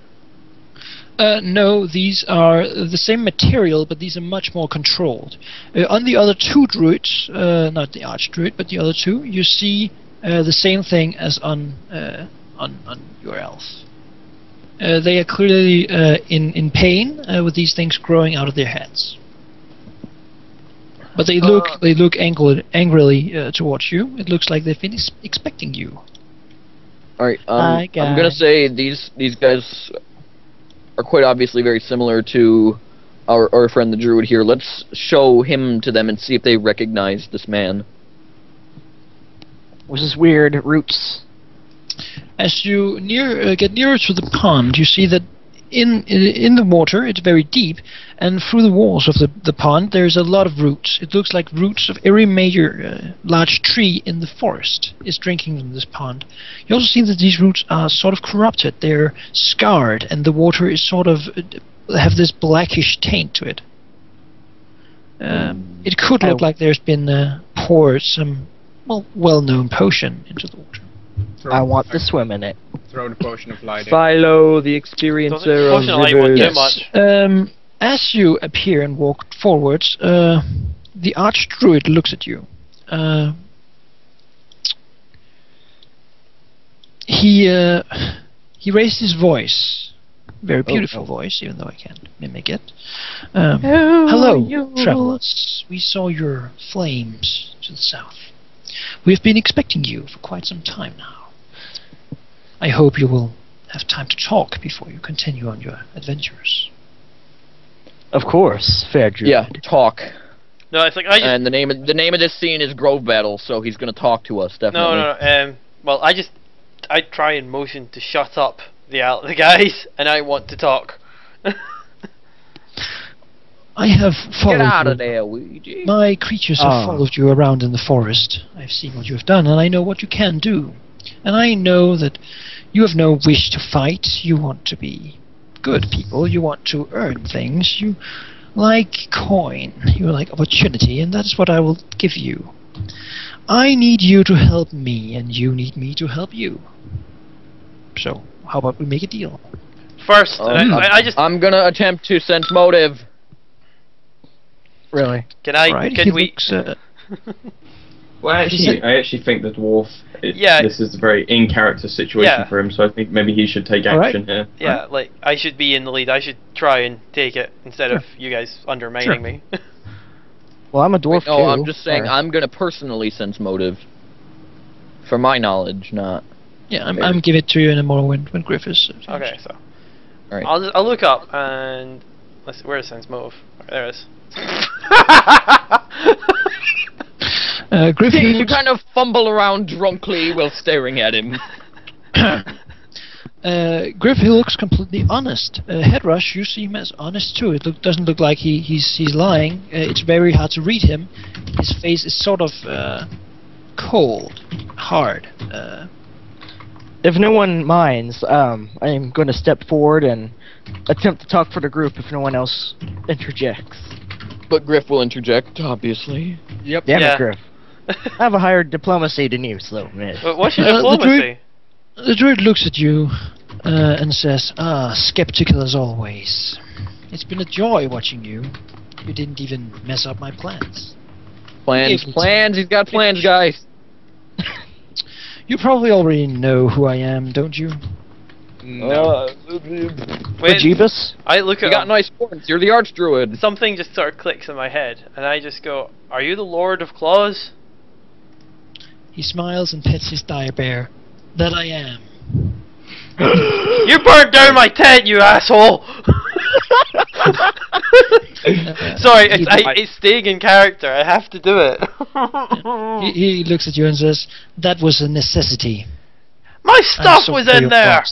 No, these are the same material, but these are much more controlled. On the other two druids, not the archdruid, but the other two, you see the same thing as on your elf. They are clearly in pain with these things growing out of their heads. But they look angrily towards you. It looks like they've been expecting you. Alright, Hi, I'm gonna say these guys are quite obviously very similar to our friend the druid here. Let's show him to them and see if they recognize this man. Which is weird. Roots. As you get nearer to the pond, you see that in the water, it's very deep, and through the walls of the pond, there's a lot of roots. It looks like roots of every major large tree in the forest is drinking from this pond. You also see that these roots are sort of corrupted. They're scarred, and the water is sort of have this blackish taint to it. It could look like there's been poured some well-known potion into the water. I want to swim in it. Throw the potion of light in. Philo, the experiencer Potion of light won't do much. As you appear and walk forwards, the archdruid looks at you. He raised his voice, very beautiful voice, even though I can't mimic it. Hello, travelers. We saw your flames to the south. We have been expecting you for quite some time now. I hope you will have time to talk before you continue on your adventures. Of course, fair druid. Yeah, talk. No, it's like I just... And the name of this scene is Grove Battle, so he's gonna talk to us definitely. No. Well, I try and motion to shut up the guys, and I want to talk. I have followed Get out you. of there, Ouija. My creatures have followed you around in the forest. I've seen what you have done, and I know what you can do. And I know that you have no wish to fight. You want to be good people. You want to earn things. You like coin. You like opportunity, and that is what I will give you. I need you to help me, and you need me to help you. So, how about we make a deal? First, I'm gonna attempt to sense motive. Really? Can we? Well, I actually think the dwarf. This is a very in-character situation for him, so I think maybe he should take action here. Yeah, like I should be in the lead. I should try and take it instead of you guys undermining me. Well, I'm a dwarf too. No, I'm just saying I'm gonna personally sense motive. For my knowledge, not. Yeah, I'm give it to you in a moment when Griff is. Okay, so. All right. I'll look up and let's see, where's sense motive? There it is. Griff, you kind of fumble around drunkly while staring at him. Griff, he looks completely honest. Headrush, you see him as honest too. It doesn't look like he's lying. It's very hard to read him. His face is sort of cold, hard. If no one minds, I'm going to step forward and attempt to talk for the group if no one else interjects. But Griff will interject, obviously. Yep. Damn it, Griff. I have a higher diplomacy than you, so miss. What's your diplomacy? The druid looks at you and says, skeptical as always. It's been a joy watching you. You didn't even mess up my plans. Plans. He's got plans, guys. You probably already know who I am, don't you? No. Wait, Jeebus? I look at. You got nice horns. You're the archdruid. Something just sort of clicks in my head, and I just go, "Are you the Lord of Claws?" He smiles and pets his dire bear. That I am. You burnt down my tent, you asshole! Sorry, it's staying in character. I have to do it. He looks at you and says, "That was a necessity. My stuff was in there."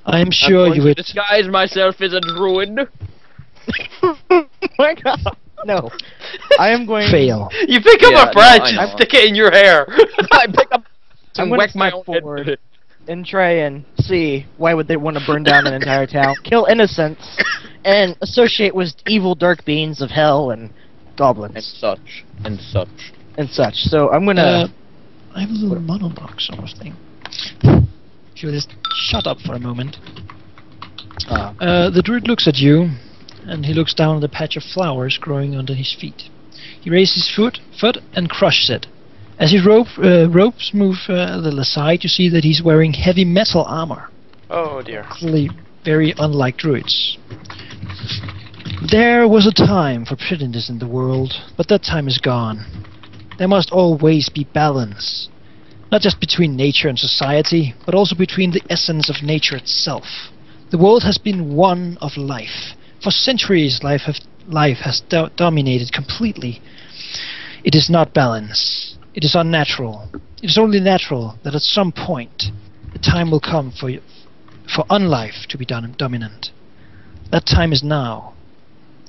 I am sure you would disguise myself as a druid. Oh my god! No, I am going fail. You pick up a branch and stick it in your hair. I pick up. I'm going to step forward and try and see why would they want to burn down an entire town, kill innocents, and associate with evil dark beings of hell and goblins and such. So I'm gonna. I have a little monologue sort of thing. If you just shut up for a moment. The druid looks at you, and he looks down at the patch of flowers growing under his feet. He raises his foot and crushes it. As his ropes move a little aside, you see that he's wearing heavy metal armor. Oh dear. Actually, very unlike druids. There was a time for prettiness in the world, but that time is gone. There must always be balance. Not just between nature and society, but also between the essence of nature itself. The world has been one of life, For centuries, life has dominated completely. It is not balanced. It is unnatural. It is only natural that at some point, the time will come for unlife to be dominant. That time is now.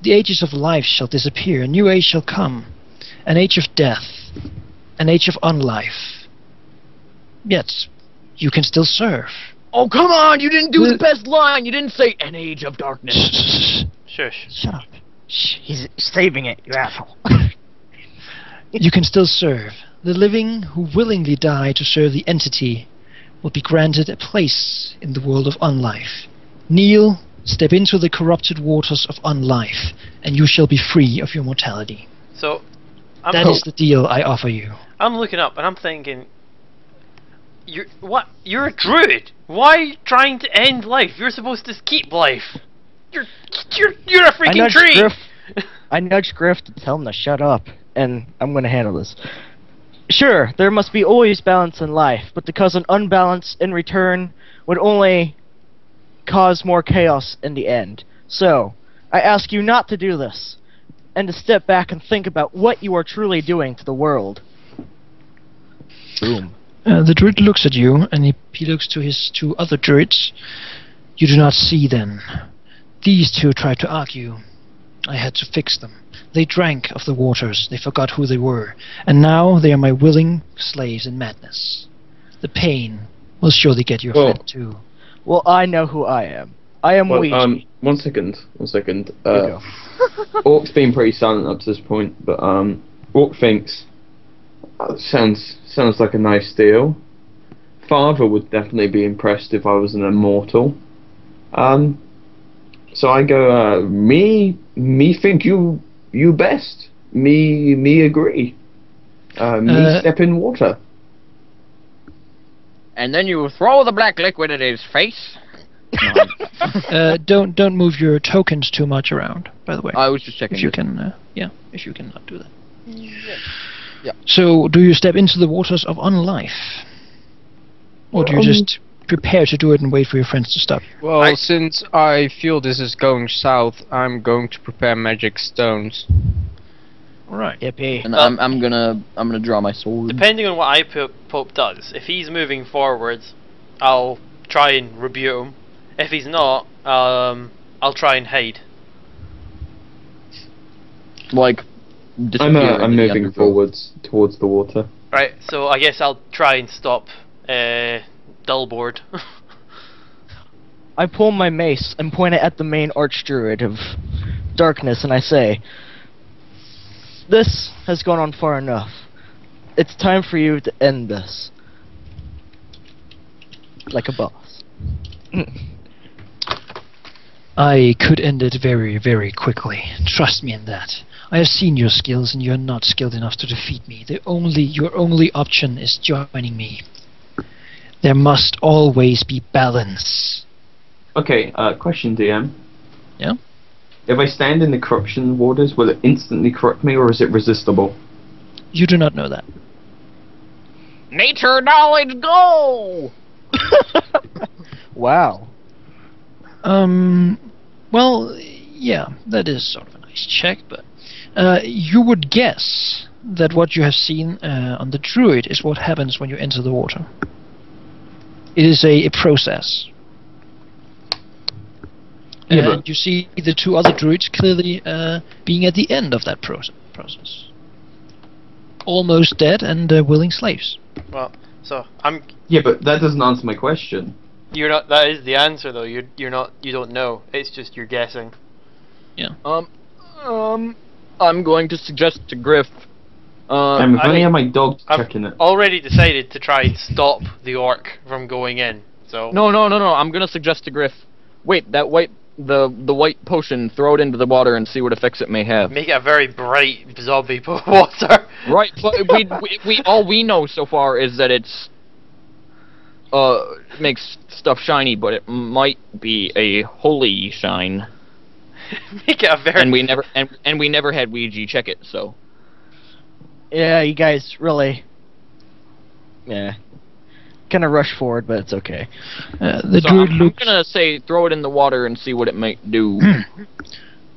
The ages of life shall disappear. A new age shall come. An age of death. An age of unlife. Yet, you can still serve. Oh, come on! You didn't do the best line! You didn't say an age of darkness. Shush. Shut up. Shh, he's saving it, you asshole. You can still serve. The living who willingly die to serve the entity will be granted a place in the world of unlife. Kneel, step into the corrupted waters of unlife, and you shall be free of your mortality. So, That is the deal I offer you. I'm looking up and I'm thinking, You're a druid. Why are you trying to end life? You're supposed to keep life. You're a freaking tree. I nudged Griff to tell him to shut up, and I'm going to handle this. Sure, there must be always balance in life, but to cause an unbalance in return would only cause more chaos in the end. So, I ask you not to do this, and to step back and think about what you are truly doing to the world. Boom. The druid looks at you, and he looks to his two other druids. You do not see then. These two tried to argue. I had to fix them. They drank of the waters, they forgot who they were, and now they are my willing slaves in madness. The pain will surely get your friend too. Well, I know who I am. I am Ouija. One second. Go. Orc's been pretty silent up to this point, but Orc thinks sounds like a nice deal. Father would definitely be impressed if I was an immortal. So I go, me think you best. Me agree. Me step in water. And then you throw the black liquid at his face. Don't move your tokens too much around, by the way. I was just checking. If you can, if you can not do that. Yeah. So, do you step into the waters of unlife? Or do you just prepare to do it and wait for your friends to stop you? Well, since I feel this is going south, I'm going to prepare magic stones. Alright. Yippee. And I'm gonna draw my sword. Depending on what Ipope does, if he's moving forwards, I'll try and rebuke him. If he's not, I'll try and hide. Like, I'm moving forwards towards the water. Right, so I guess I'll try and stop Dullboard. I pull my mace and point it at the main archdruid of darkness, and I say, "This has gone on far enough. It's time for you to end this. Like a boss." I could end it very, very quickly. Trust me in that. I have seen your skills, and you are not skilled enough to defeat me. Your only option is joining me. There must always be balance. Okay, question, DM. Yeah? If I stand in the corruption waters, will it instantly corrupt me, or is it resistible? You do not know that. Nature knowledge, go! Wow. Well, yeah, that is sort of a nice check, but you would guess that what you have seen on the druid is what happens when you enter the water. It is a process. Yeah, And you see the two other druids clearly being at the end of that process. Almost dead and willing slaves. Well, so I'm. Yeah, but that doesn't answer my question. You're not. That is the answer, though. You're not. You don't know. It's just you're guessing. Yeah. I'm going to suggest to Griff. If I only have my dog I've checking it. already decided to try and stop the orc from going in. So No. I'm gonna suggest to Griff. Wait, the white potion. Throw it into the water and see what effects it may have. make it a very bright zombie water. Right, but we all we know so far is that it's makes stuff shiny, but it might be a holy shine. Make it a very. And we never had Ouija check it, so. Yeah, you guys really... Yeah. gonna rush forward, but it's okay. The So druid I'm looks. gonna say throw it in the water and see what it might do.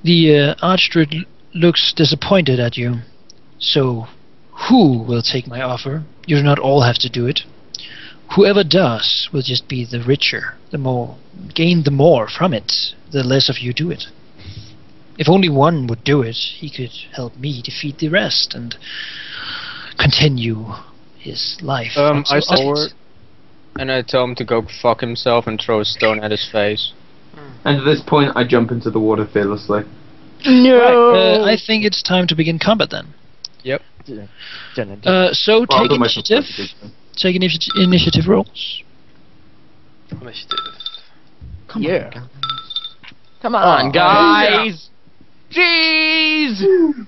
The archdruid looks disappointed at you. So, who will take my offer? You do not all have to do it. Whoever does will just be the richer, gain the more from it, the less of you do it. If only one would do it, he could help me defeat the rest and continue his life. I forward, and I tell him to go fuck himself and throw a stone at his face. And at this point, I jump into the water fearlessly. No. I think it's time to begin combat then. Yep. So Well, I'll take do my initiative. substitution. Take initiative rolls. Initiative. Come Yeah. on. Come on, guys! Jeez!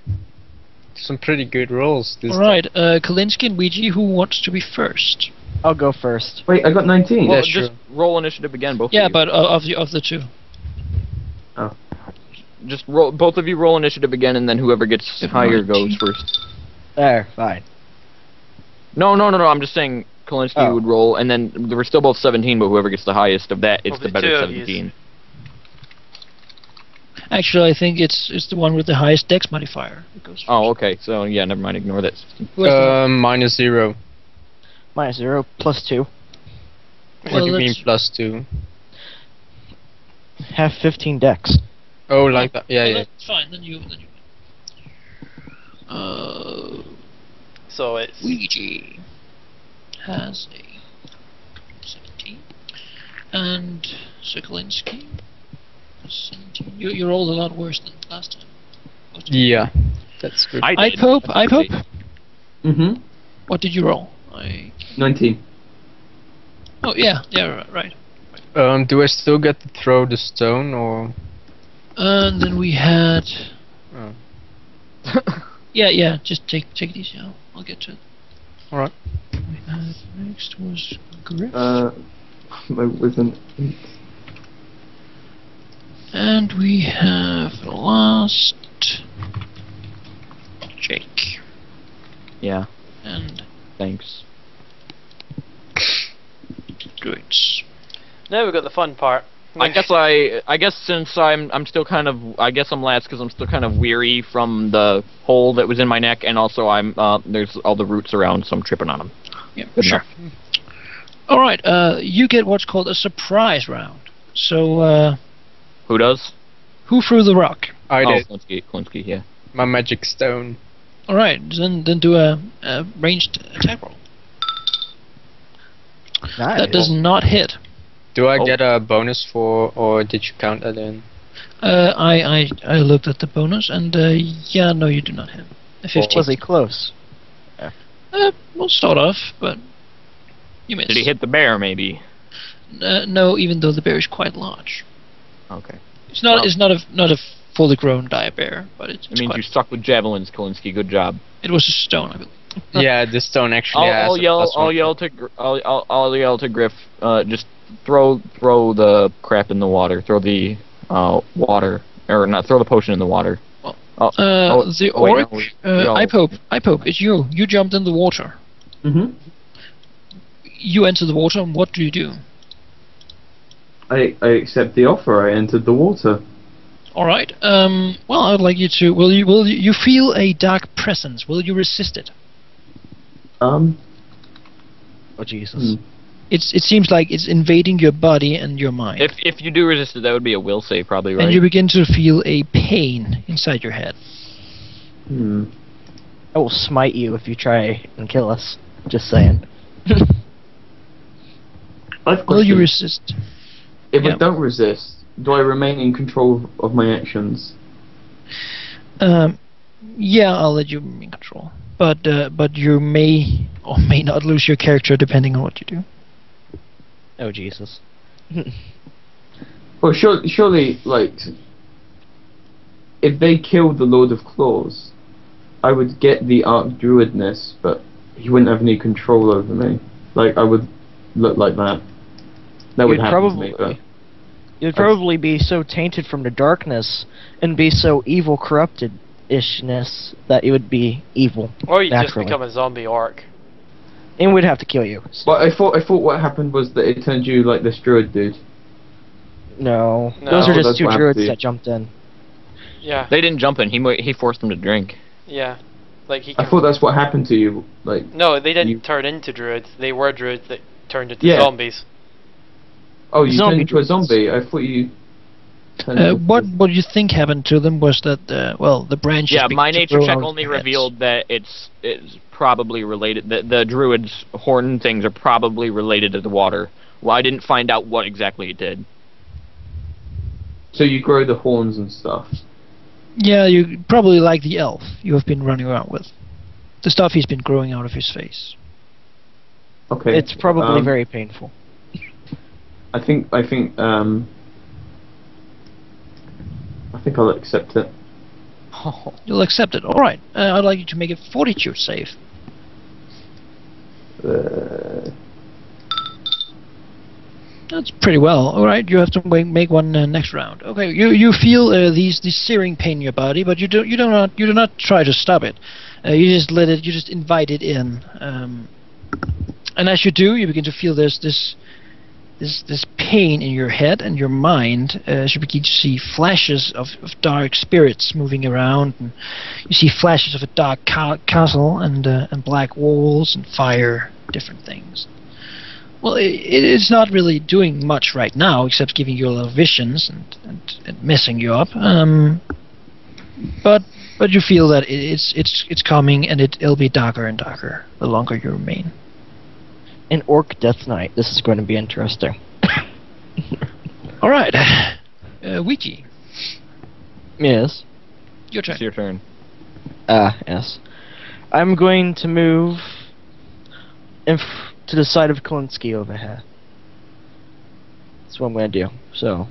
Some pretty good rolls. This Alright, Kalinsky and Ouija, who wants to be first? I'll go first. Wait, I got 19. Well, That's just roll initiative again, both Yeah, of you. but of the two. Oh. Just roll, both of you roll initiative again, and then whoever gets higher goes first. There, fine. No, I'm just saying Kalinsky Oh. would roll, and then they were still both 17, but whoever gets the highest of that, it's Of the the better two of yous. 17. Actually, I think it's the one with the highest dex modifier. That goes Oh, first. okay, so yeah, never mind, ignore that. Who has the- -0. -0, +2. Well, What do you mean let's- +2? Have 15 decks. Oh, like that. Yeah, well, yeah. that's fine. Then you. So it's Ouija has a 17, and Sirkulinski has 17. You rolled a lot worse than last time. Yeah, that's good. I did. Ipope. Mm-hmm. What did you roll? 19. Oh yeah, right. Do I still get to throw the stone or? And then we had. Oh. Yeah. Just take it easy. I'll get to it. All right. We had next was Griff, With an 8. and we have last Jake, Yeah, and thanks. Druids. now we've got the fun part. I guess since I'm still kind of, I guess I'm last because I'm still kind of weary from the hole that was in my neck, and also there's all the roots around, so I'm tripping on them. Yeah, Good sure. enough. All right. You get what's called a surprise round. So, Who does? who threw the rock? I did. Kalinsky, yeah. My magic stone. All right. Then do a ranged attack roll. Nice. That does not hit. Do I Oh. get a bonus for, or did you count that in? I looked at the bonus, and yeah, no, you do not hit. A 15. Was he close? Well, sort of, but you missed. Did he hit the bear, maybe? No, even though the bear is quite large. Okay. It's not. Well- It's not a fully grown dire bear, but it's It means quite, you stuck with javelins, Kalinsky. Good job. It was a stone, I believe. Yeah, the stone actually has. I'll a yell. +1. I'll yell to Griff. Just throw the crap in the water. Throw the water, or not. Throw the potion in the water. Well, Oh, the oh, wait, orc, no, no. Ipope, it's you. You jumped in the water. Mm-hmm. You enter the water, and what do you do? I accept the offer. I entered the water. All right. Well, I'd like you to. Will you feel a dark presence? Will you resist it? Um. Oh Jesus. Hmm. It seems like it's invading your body and your mind, If you do resist it, that would be a will save, probably, right? and you begin to feel a pain inside your head. Hmm. I will smite you if you try and kill us. Just saying. I've Will you questioned. resist? If Yeah. I don't resist, do I remain in control of my actions? Yeah, I'll let you be in control, but you may or may not lose your character depending on what you do. Oh Jesus. Well, surely, like, if they killed the Lord of Claws, I would get the Archdruidness, but he wouldn't have any control over me. Like, I would look like that. That would You'd happen to me, but... You'd probably be so tainted from the darkness and be so evil corrupted-ishness that you would be evil. Or you just naturally. become a zombie orc. And we'd have to kill you. So. But I thought what happened was that it turned you like this druid dude. No. No. Those are That's just two what happened druids to you. that jumped in. Yeah. They didn't jump in. He forced them to drink. Yeah. Like he. I thought that's what happened to you. Like. No, they didn't you- turn into druids. They were druids that turned into Yeah. zombies. Oh, you Zombie turned into a druids. zombie. I thought you. turned into- What you think happened to them was that the branches. Yeah, my began to nature grow check out of only their heads. revealed that it's probably related. The druid's horn things are probably related to the water. Well, I didn't find out what exactly it did. So you grow the horns and stuff. Yeah, you probably like the elf you have been running around with. The stuff he's been growing out of his face. Okay. It's probably very painful. I think I'll accept it. You'll accept it. All right. I'd like you to make a fortitude save. That's pretty well. All right. You have to make one next round. Okay. You feel these searing pain in your body, but you do not try to stop it. You just let it. You just invite it in. And as you do, you begin to feel this pain in your head and your mind as you begin to see flashes of dark spirits moving around, and you see flashes of a dark castle and black walls and fire, different things. Well, it's not really doing much right now except giving you a lot of visions and messing you up. But you feel that it's coming, and it'll be darker and darker the longer you remain. An Orc Death Knight. This is going to be interesting. All right, Ouija, Yes. your turn. It's your turn. Yes. I'm going to move to the side of Sirkulinski over here. That's what I'm going to do. So,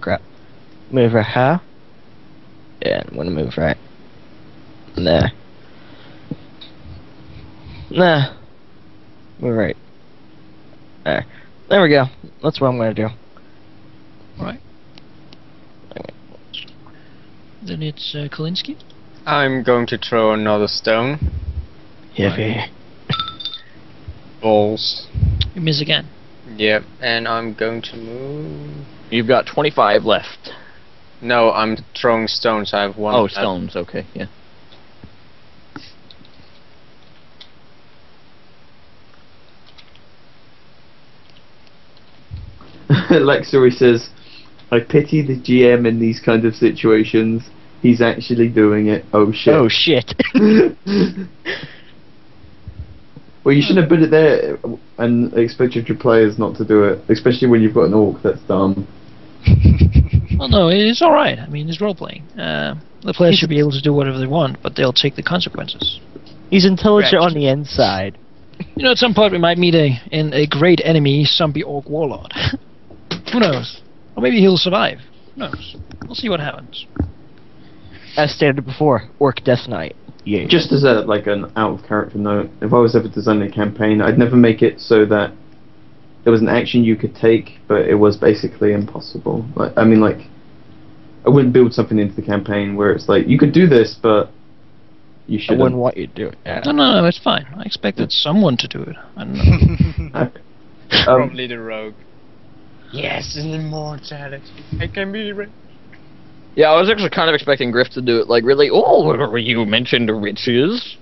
crap. Move right here. Yeah, I'm going to move right there. Nah. Move right there. There we go. That's what I'm going to do. All right. Then it's Kulinski. I'm going to throw another stone. Heavy. Balls. You miss again. Yep, and I'm going to move. You've got 25 left. No, I'm throwing stones. I have one. Oh, left. stones. Okay, yeah. Like Suri says, I pity the GM in these kind of situations. He's actually doing it. Oh shit. Oh shit. Well, you shouldn't have put it there and expected your players not to do it, especially when you've got an orc. That's dumb. Well, no, it's all right. I mean, it's role playing. The players should be able to do whatever they want, but they'll take the consequences. He's intelligent Correct. on the inside. You know, at some point we might meet a great enemy, zombie orc warlord. Who knows? Or maybe he'll survive. Who knows? We'll see what happens. As stated before, Orc Death Knight. Yeah. Just as an out of character note, if I was ever designing a campaign, I'd never make it so that there was an action you could take, but it was basically impossible. Like, I mean, like, I wouldn't build something into the campaign where it's like you could do this, but you I shouldn't. wouldn't want you to do it. Yeah. No, it's fine. I expected someone to do it. I don't know. Probably the rogue. Yes, an immortality. I can be the Yeah, I was actually kind of expecting Griff to do it, like, really, oh, you mentioned riches.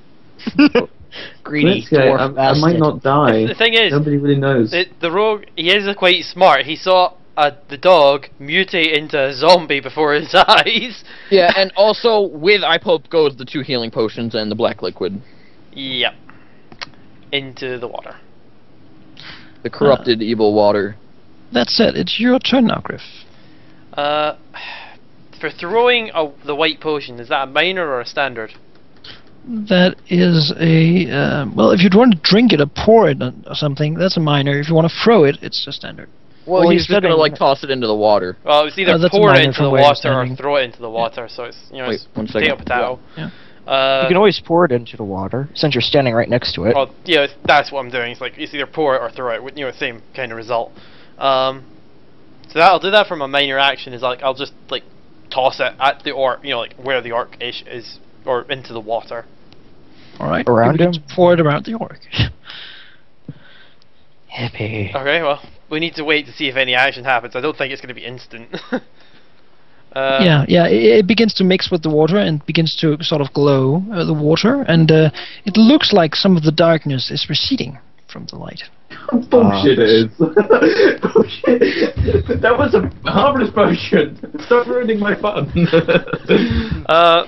Greedy Let's go. dwarf I bastard. might not die. The thing is, Nobody really knows. the rogue, he is quite smart. He saw the dog mutate into a zombie before his eyes. Yeah, and also, with Ipope goes the 2 healing potions and the black liquid. Yep. Into the water. The corrupted evil water. That said, it's your turn now, Griff. For throwing the white potion, is that a minor or a standard? That is a well. If you want to drink it or pour it or something, that's a minor. If you want to throw it, it's a standard. Well, he's he's just gonna, getting- like, toss it into the water. Well, it's either that's a pour it minor into from the where you're water or standing. throw it into the water. So it's Wait, it's one potato second. potato. Yeah. You can always pour it into the water, since you're standing right next to it. Well, yeah, that's what I'm doing. It's like it's either pour it or throw it. You know, same kind of result. So I'll do that for my minor action. Is like I'll just like toss it at the orc. You know, like where the orc is or into the water. All right. Around You begin him? to pour it around the orc. Hippie. Okay, well, we need to wait to see if any action happens. I don't think it's going to be instant. Yeah, it begins to mix with the water and begins to sort of glow the water, and it looks like some of the darkness is receding from the light. Bullshit it is. Bullshit. That was a harmless potion. Stop ruining my fun.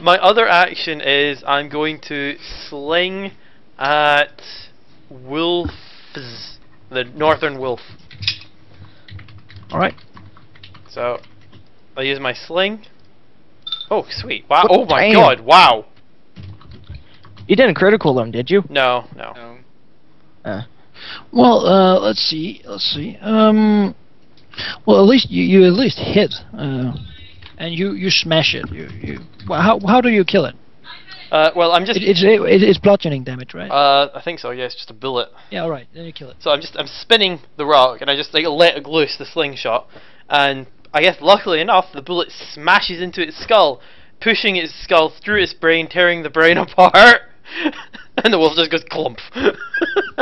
My other action is I'm going to sling at wolves, the northern wolf. Alright. So I'll use my sling. Oh, sweet. Wow. Oh my Damn. god, wow. You didn't critical them, did you? No. Well, let's see. Well, at least you at least hit, and you smash it. Well, how do you kill it? Well, I'm just... It's bludgeoning damage, right? I think so, yeah, it's just a bullet. Yeah, alright, then you kill it. So I'm spinning the rock, and I just let loose the slingshot, and I guess luckily enough, the bullet smashes into its skull, pushing its skull through its brain, tearing the brain apart, and the wolf just goes clump.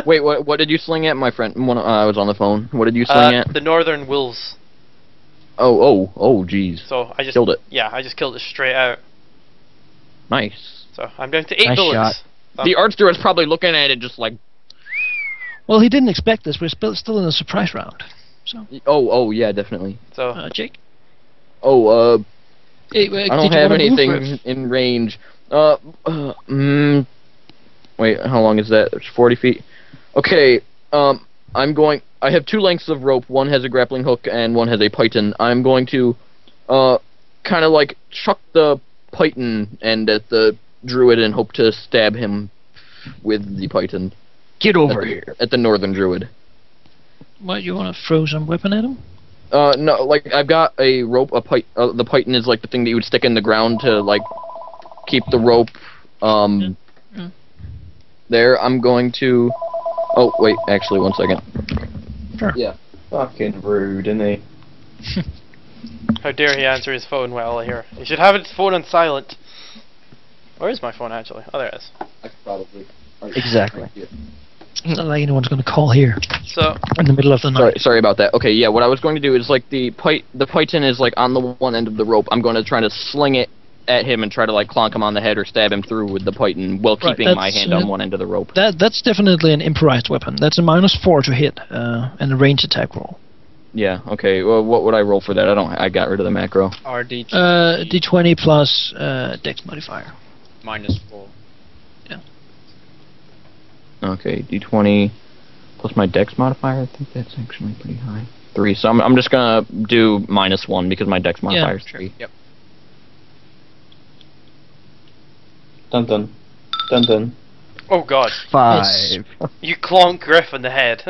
Wait, what did you sling at, my friend? I was on the phone. What did you sling at? The northern wolves. Oh, jeez. So I just killed it. Yeah, I just killed it straight out. Nice. So I'm down to 8 Nice bullets. shot. The Archduke's probably looking at it just like... Well, he didn't expect this. We're still in a surprise round. So, Oh, yeah, definitely. So Jake? I don't have anything in range. Wait, how long is that? It's 40 feet. Okay, I have 2 lengths of rope. One has a grappling hook and one has a python. I'm going to, kind of like chuck the python end at the druid and hope to stab him with the python. Get over here. At the northern druid. What, you want to throw some weapon at him? No, like, I've got a rope, the python is like the thing that you would stick in the ground to, like, keep the rope, there. I'm going to... Oh, wait, actually, one second. Sure. Yeah. Fucking rude, isn't he? how dare he answer his phone while here? He should have his phone on silent. Where is my phone actually? Oh, there it is. I could probably. Exactly. It's not like anyone's going to call here So in the middle of the night. Sorry about that. Okay, yeah, what I was going to do is, like, the python is, like, on the one end of the rope. I'm going to try to sling it at him and try to, like, clonk him on the head or stab him through with the python while keeping my hand on one end of the rope. That's definitely an improvised weapon. That's a -4 to hit, and a range attack roll. Yeah, okay, well, what would I roll for that? I got rid of the macro. RD D20 plus Dex modifier. -4. Okay, D20 plus my Dex modifier. I think that's actually pretty high. 3. So I'm just gonna do -1 because my Dex modifier is 3. Yep. Dun dun. Dun dun. oh god, 5. you clonk Griff on the head.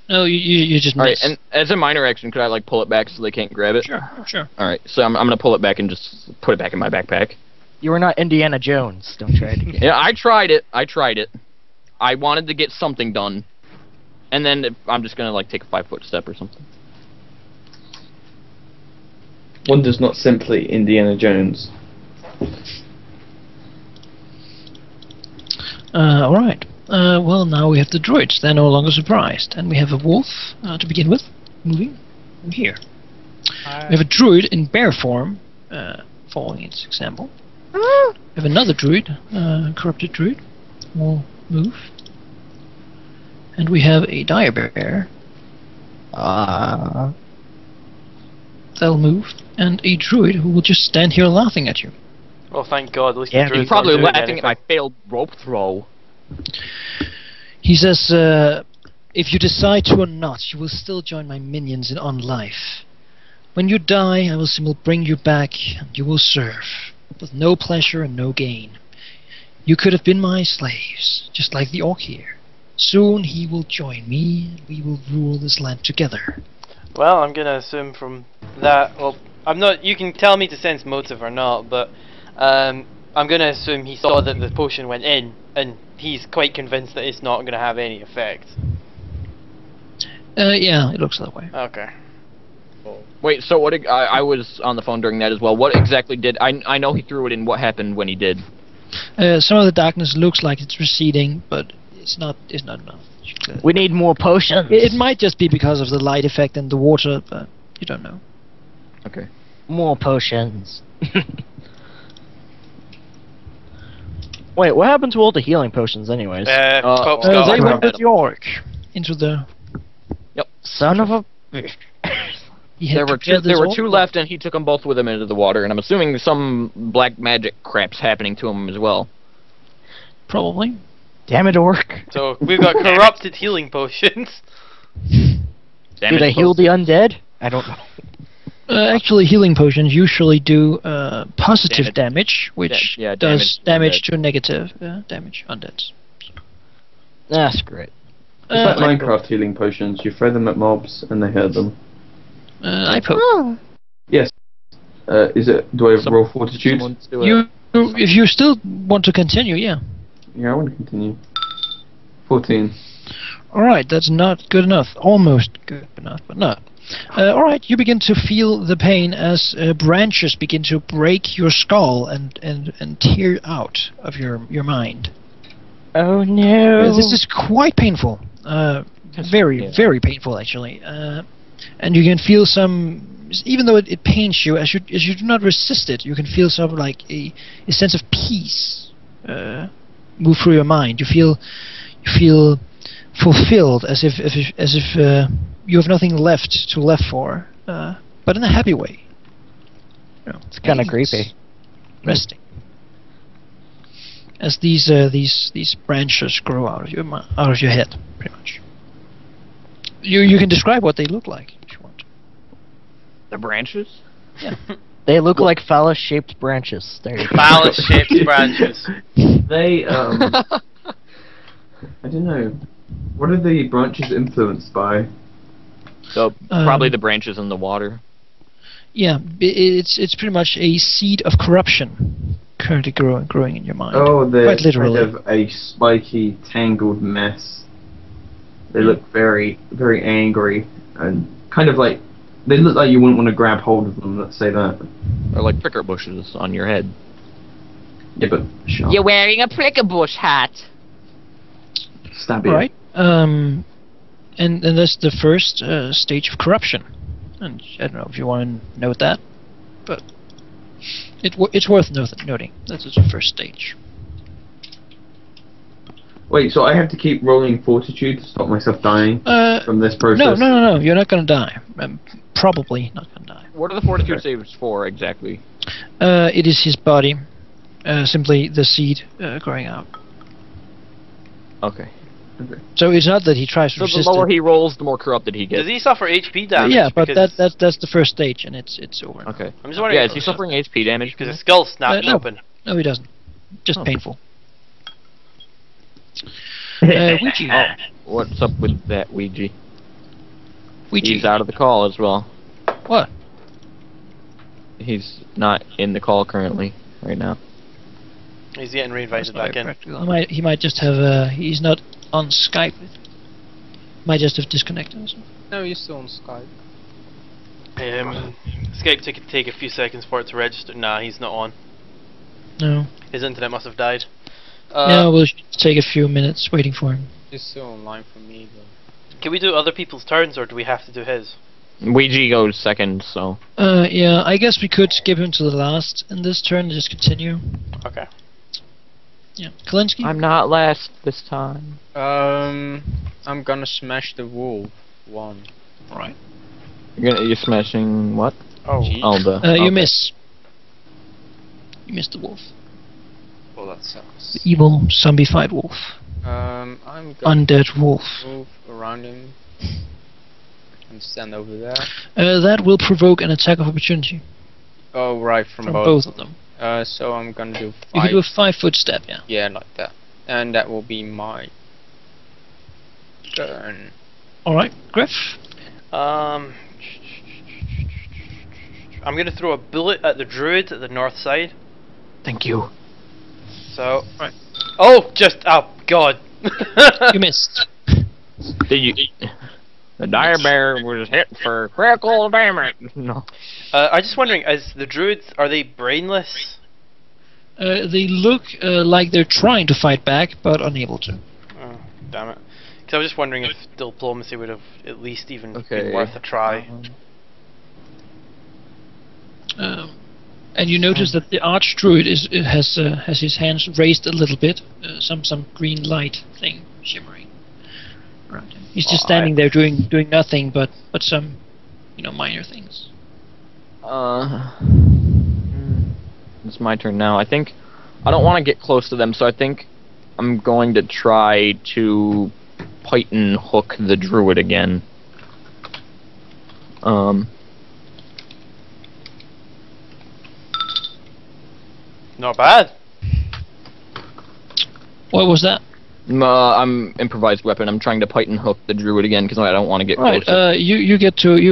No, you just All right, miss. and as a minor action, could I like pull it back so they can't grab it? Sure. All right, so I'm gonna pull it back and just put it back in my backpack. You are not Indiana Jones. Don't try it again. Yeah, I tried it. I wanted to get something done, and then I'm just gonna like take a 5-foot step or something. One does not simply Indiana Jones. Alright. Well, now we have the druids. They're no longer surprised. And we have a wolf to begin with. Moving here. We have a druid in bear form, following its example. We have another druid, corrupted druid, will move. And we have a dire bear. They'll move. And a druid who will just stand here laughing at you. well, thank God. At least Yeah, the druid's Probably not doing laughing at my anything. failed rope throw. He says, if you decide to or not, you will still join my minions in on life. When you die, I will simply bring you back, and you will serve, with no pleasure and no gain. You could have been my slaves, just like the orc here. Soon he will join me, and we will rule this land together. Well, I'm gonna assume from that. Well, I'm not. You can tell me to sense motive or not, but I'm gonna assume he saw that the potion went in, and he's quite convinced that it's not gonna have any effect. Yeah, it looks that way. Okay. Wait, so what? I was on the phone during that as well. What exactly did I know he threw it in? What happened when he did? Some of the darkness looks like it's receding, but it's not enough. We need more potions. It might just be because of the light effect and the water, but you don't know. Okay. More potions. Wait, what happened to all the healing potions, anyways? Pope's got They them. went with York into the. Son of a. He had There were prepared there this were all. two left, and he took them both with him into the water. And I'm assuming some black magic crap's happening to him as well. Probably. Damn it, Orc. So we've got corrupted healing potions. Damn Do it, they heal the undead? I don't know. Actually, healing potions usually do positive Damage. damage, which Yeah, does damage damage to to negative damage undeads. That's great. It's like Ipope. Minecraft healing potions. You throw them at mobs and they hurt them. Ipope. Yes. Is it? Do I roll fortitude? Someone's doing You, if you still want to continue, yeah. Yeah, I want to continue. 14. All right, that's not good enough. Almost good enough, but not. All right, you begin to feel the pain as branches begin to break your skull and tear out of your mind. Oh no. This is quite painful. Very, Yeah. very painful, actually. And you can feel some, even though it pains you, as you do not resist it, you can feel some like a sense of peace move through your mind. You feel fulfilled, as if you have nothing left to live for, but in a happy way. You know, It's kind of peace, creepy. resting. As these branches grow out of your head, pretty much. You can describe what they look like if you want. the branches. They look like phallus-shaped branches. There you go. Phallus-shaped branches. They, I don't know. What are the branches influenced by? So probably the branches in the water. Yeah, it's pretty much a seed of corruption currently growing in your mind. Oh, they're Quite literally. kind of a spiky, tangled mess. They look very, very angry and kind of like they look like you wouldn't want to grab hold of them. Let's say that. Or like pricker bushes on your head. Yeah, but sharp. You're wearing a pricker bush hat. Stab you. Right. And that's the first stage of corruption. And I don't know if you want to note that, but it's worth noting. That's the first stage. Wait, so I have to keep rolling fortitude to stop myself dying from this process? No. You're not going to die. Probably not going to die. What are the fortitude saves for exactly? It is his body, simply the seed growing out. Okay. So it's not that he tries to So the resist lower it. he rolls, the more corrupted he gets. Does he suffer HP damage? Yeah, but Because- that's the first stage, and it's over. Okay. I'm just wondering. Yeah, is he suffering HP damage? Because his skull's snapped no. open. No, he doesn't. Just Oh. painful. Ouija. What's up with that Ouija? Ouija. He's out of the call as well. What? He's not in the call currently, right now. He's getting reinvited back in. He might just have. He's not on Skype. Might just have disconnected. Or something. No, you're still on Skype. Skype take a few seconds for it to register. Nah, he's not on. No. His internet must have died. Yeah, we'll take a few minutes waiting for him. He's still online for me, though. Can we do other people's turns, or do we have to do his? Ouija goes second, so. Yeah, I guess we could skip him to the last in this turn and just continue. Okay. Yeah. Kalinsky? I'm not last this time. I'm gonna smash the wolf. One. Right. You're smashing what? Oh. Gee. Oh, the. You okay. miss. You missed the wolf. Well, that sucks. The evil zombified wolf. I'm gonna Undead wolf. move around him and stand over there. That will provoke an attack of opportunity Oh, right, from from both. both of them. So I'm gonna do You 5. can do a 5-foot step, yeah. Yeah, like that. And that will be my turn. Alright, Griff? I'm gonna throw a bullet at the druid at the north side. Thank you. So. Right. Oh, oh God. You missed. Did you? The dire bear was hit for critical damage. No. I'm just wondering, as the druids, are they brainless? They look like they're trying to fight back, but unable to. damn it. Because I was just wondering if diplomacy would have at least even Okay. been worth a try. And you notice that the archdruid has his hands raised a little bit, some green light thing shimmering around him. He's just standing there doing nothing but some, minor things. It's my turn now. I think I don't want to get close to them, so I think I'm going to try to Python hook the druid again. Not bad. What was that? I'm improvised weapon. I'm trying to Python hook the druid again because I don't want to get Right. closer. You get to He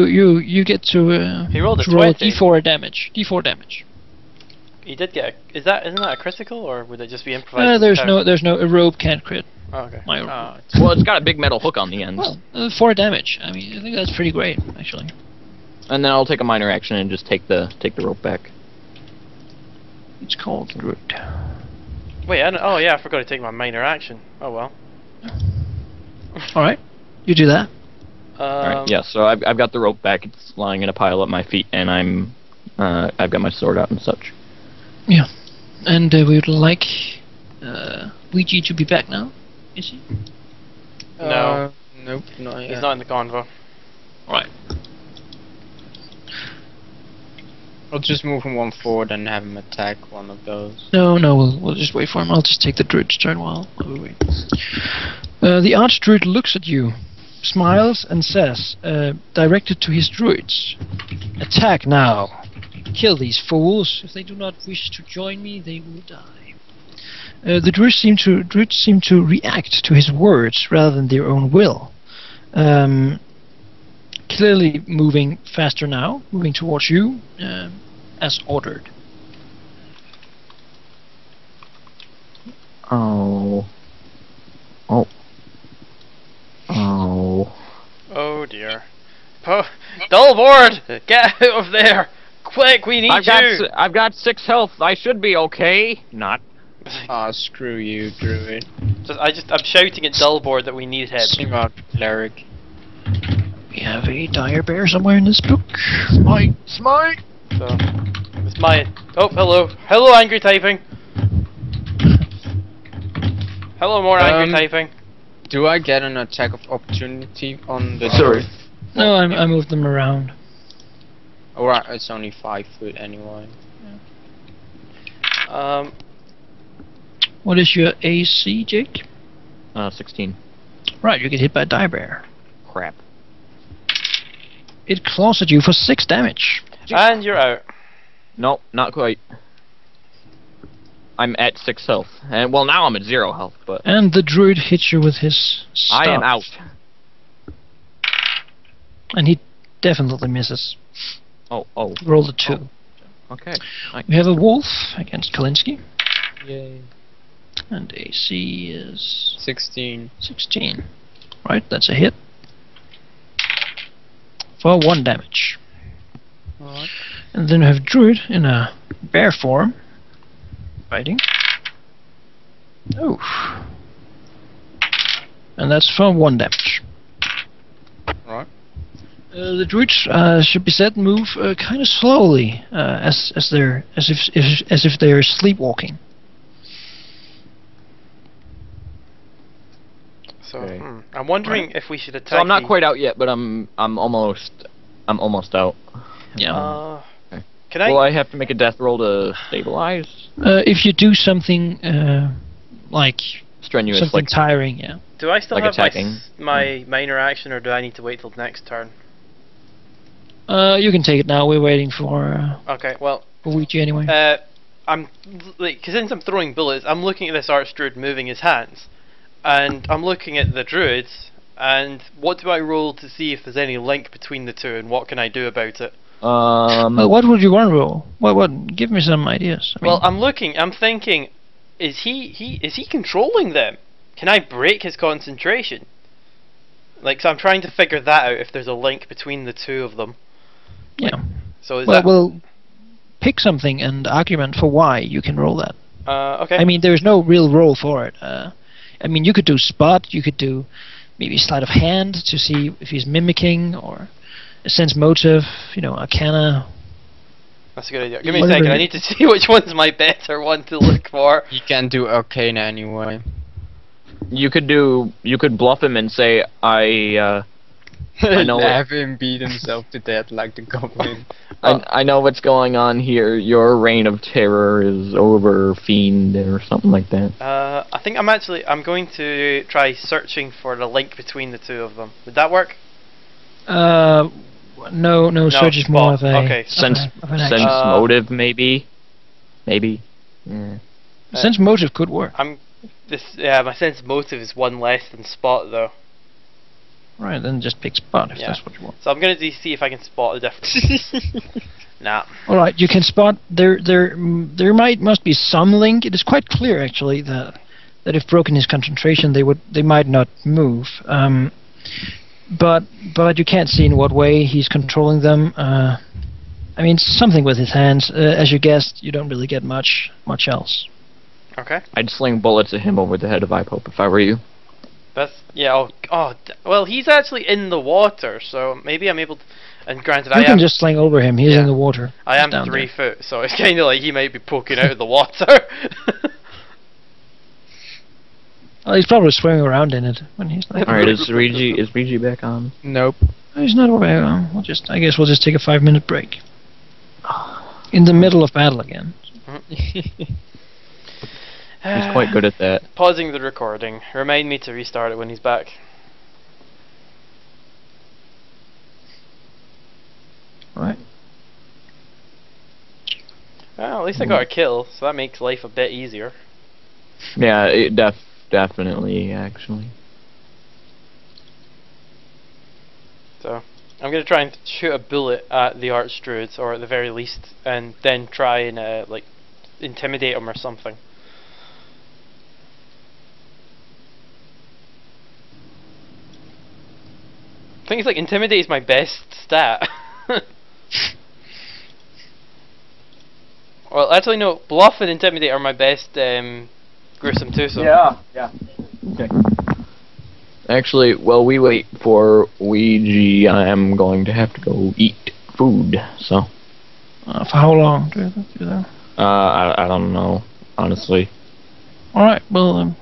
rolled a to roll 20. D4 damage. D4 damage. He did get. Isn't that a critical, or would it just be improvised? There's no a robe can't crit. Oh, okay. My Well, it's got a big metal hook on the end. Well, 4 damage. I mean, I think that's pretty great, actually. And then I'll take a minor action and just take the rope back. It's called Root. Wait, oh yeah, I forgot to take my minor action. Oh well. All right, you do that. Alright, yeah, so I've got the rope back. It's lying in a pile at my feet, and I've got my sword out and such. Yeah, and we would like Ouija to be back now. Is he? No. Nope, not yet. He's not in the convo. All right. I'll just move him one forward and have him attack one of those. No, we'll just wait for him. I'll just take the druid's turn while we wait. The archdruid looks at you, smiles, and says, directed to his druids, "Attack now! Kill these fools. If they do not wish to join me, they will die." The druids seem to react to his words rather than their own will. Clearly moving faster now, moving towards you, as ordered. Oh dear. Dullboard! Get out of there! Quick, we need you! I've got 6 health. I should be okay. Not. Ah, screw you, druid. I'm shouting at Dullboard that we need him. Sing out, Cleric. We have a dire bear somewhere in this book. Smite! So, it's my. Oh, hello, angry typing. Hello, more angry typing. Do I get an attack of opportunity on the Sorry. No, I moved them around. Alright, it's only 5 foot anyway. What is your AC, Jake? 16. Right, you get hit by a dire bear. Crap. It claws at you for 6 damage. And you're out. Nope, not quite. I'm at 6 health. And well, now I'm at 0 health, but And the druid hits you with his staff. I am out. And he definitely misses. Oh. Roll a 2. Okay. We have a wolf against Kalinsky. Yay. And AC is 16. 16. Right, that's a hit. For 1 damage. Alright. And then we have druid in a bear form. Fighting. Oof. And that's for 1 damage. Right. The druids should be said move kind of slowly, as if they're sleepwalking. So Okay. I'm wondering if we should attack. So I'm not quite out yet, but I'm almost out. Yeah. Okay. Can I? Will I have to make a death roll to stabilize? If you do something like Strenuous, something like tiring, yeah. Do I still like have attacking? my minor action, or do I need to wait till next turn? You can take it now. We're waiting for Okay. Well, Ouija anyway. I'm like, cause since I'm throwing bullets, I'm looking at this archdruid moving his hands, and I'm looking at the druids. And what do I roll to see if there's any link between the two, and what can I do about it? What would you want to roll? What? Give me some ideas. I mean, Well, I'm thinking, is he controlling them? Can I break his concentration? Like, so I'm trying to figure that out, if there's a link between the two of them. yeah. So is Well, pick something and argument for why you can roll that. okay. I mean, there's no real role for it. I mean, you could do spot, you could do maybe sleight of hand to see if he's mimicking, or a sense motive, arcana. That's a good idea. Give me a second, I need to see which one's my better one to look for. You can do Arcana anyway. You could bluff him and say, I know Have him beat himself to death like the goblin. I know what's going on here. Your reign of terror is over, fiend, or something like that. I think I'm going to try searching for the link between the two of them. Would that work? No, search is more of a okay. Sense action. motive, maybe. Sense motive could work. My sense motive is one less than spot though. Right, then just pick spot if that's what you want. So I'm gonna see if I can spot the difference. Nah. All right, you can spot there must be some link. It is quite clear actually that if broken his concentration, they might not move. But you can't see in what way he's controlling them. I mean, something with his hands. As you guessed, you don't really get much else. Okay. I'd sling bullets at him over the head of Ipope if I were you. Well, he's actually in the water, so maybe I'm able to. And granted, you can just sling over him. He's in the water. I am 3 foot, so it's kind of like he might be poking out of the water. Well, he's probably swimming around in it when he's like. All right, is Rigi back on? Nope. He's not aware. I guess we'll just take a 5-minute break. In the middle of battle again. He's quite good at that. Pausing the recording. Remind me to restart it when he's back. Right. Well, at least I got a kill, so that makes life a bit easier. Yeah, definitely, actually. So, I'm gonna try and shoot a bullet at the Archdruid, or at the very least, and then try and intimidate him or something. I think it's like intimidate is my best stat. Well, actually no, bluff and intimidate are my best gruesome twosome. Yeah. Okay. Actually, while we wait for Ouija, I am going to have to go eat food. So. For how long do you do that? I don't know, honestly. All right. Well,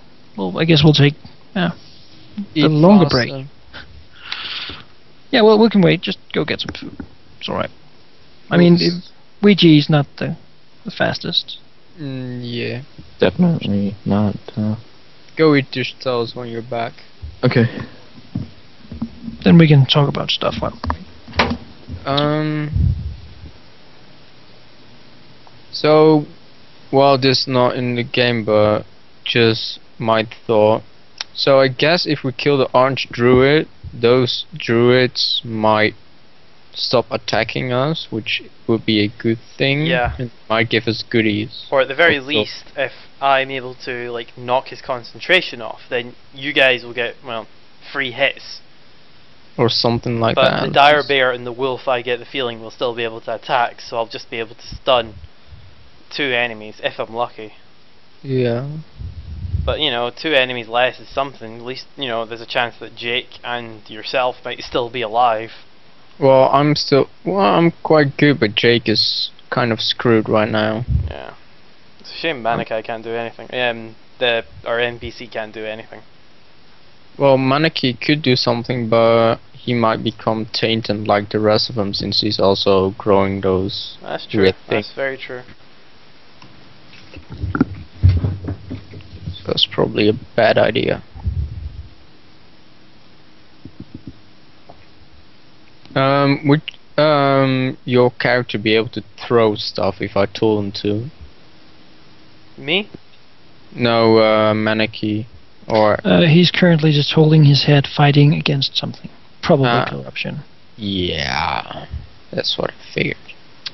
I guess we'll take a longer break. Yeah, well, we can wait. Just go get some food. It's alright. I mean, Ouija's not the fastest. Yeah. Definitely not. Go eat your toes when you're back. Okay. Then we can talk about stuff while. So, well, this is not in the game, but just my thought. So I guess if we kill the orange druid, those druids might stop attacking us, which would be a good thing. Yeah. It might give us goodies. Or at the very least, if I'm able to knock his concentration off, then you guys will get free hits. Or something like that. But the dire bear and the wolf, I get the feeling, will still be able to attack, so I'll just be able to stun 2 enemies if I'm lucky. Yeah. But 2 enemies less is something. At least there's a chance that Jake and yourself might still be alive. Well, I'm quite good, but Jake is kind of screwed right now. Yeah. It's a shame Manikai can't do anything. Our NPC can't do anything. Well, Manaki could do something, but he might become tainted like the rest of them, since he's also growing those. That's true. weird That's things. very true. So that's probably a bad idea. Would your character be able to throw stuff if I told him to? Me? No, Manaki. Or He's currently just holding his head, fighting against something. Probably corruption. yeah, that's what I figured.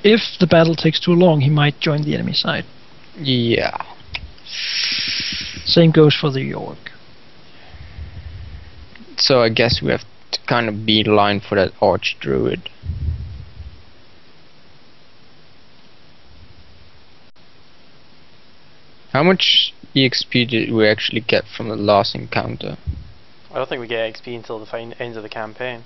If the battle takes too long, he might join the enemy side. Yeah. Same goes for the York. So I guess we have to kind of beeline for that archdruid. How much EXP did we actually get from the last encounter? I don't think we get XP until the end of the campaign.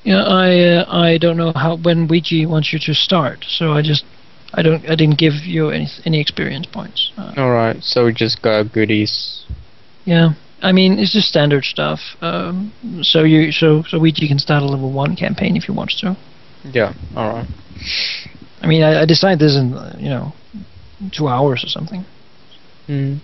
Yeah, I don't know when Ouija wants you to start, so I didn't give you any experience points. Alright, so we just got goodies. Yeah, I mean it's just standard stuff. So Ouija can start a level 1 campaign if he wants to. Yeah, alright. I mean I decided this in 2 hours or something. Mm.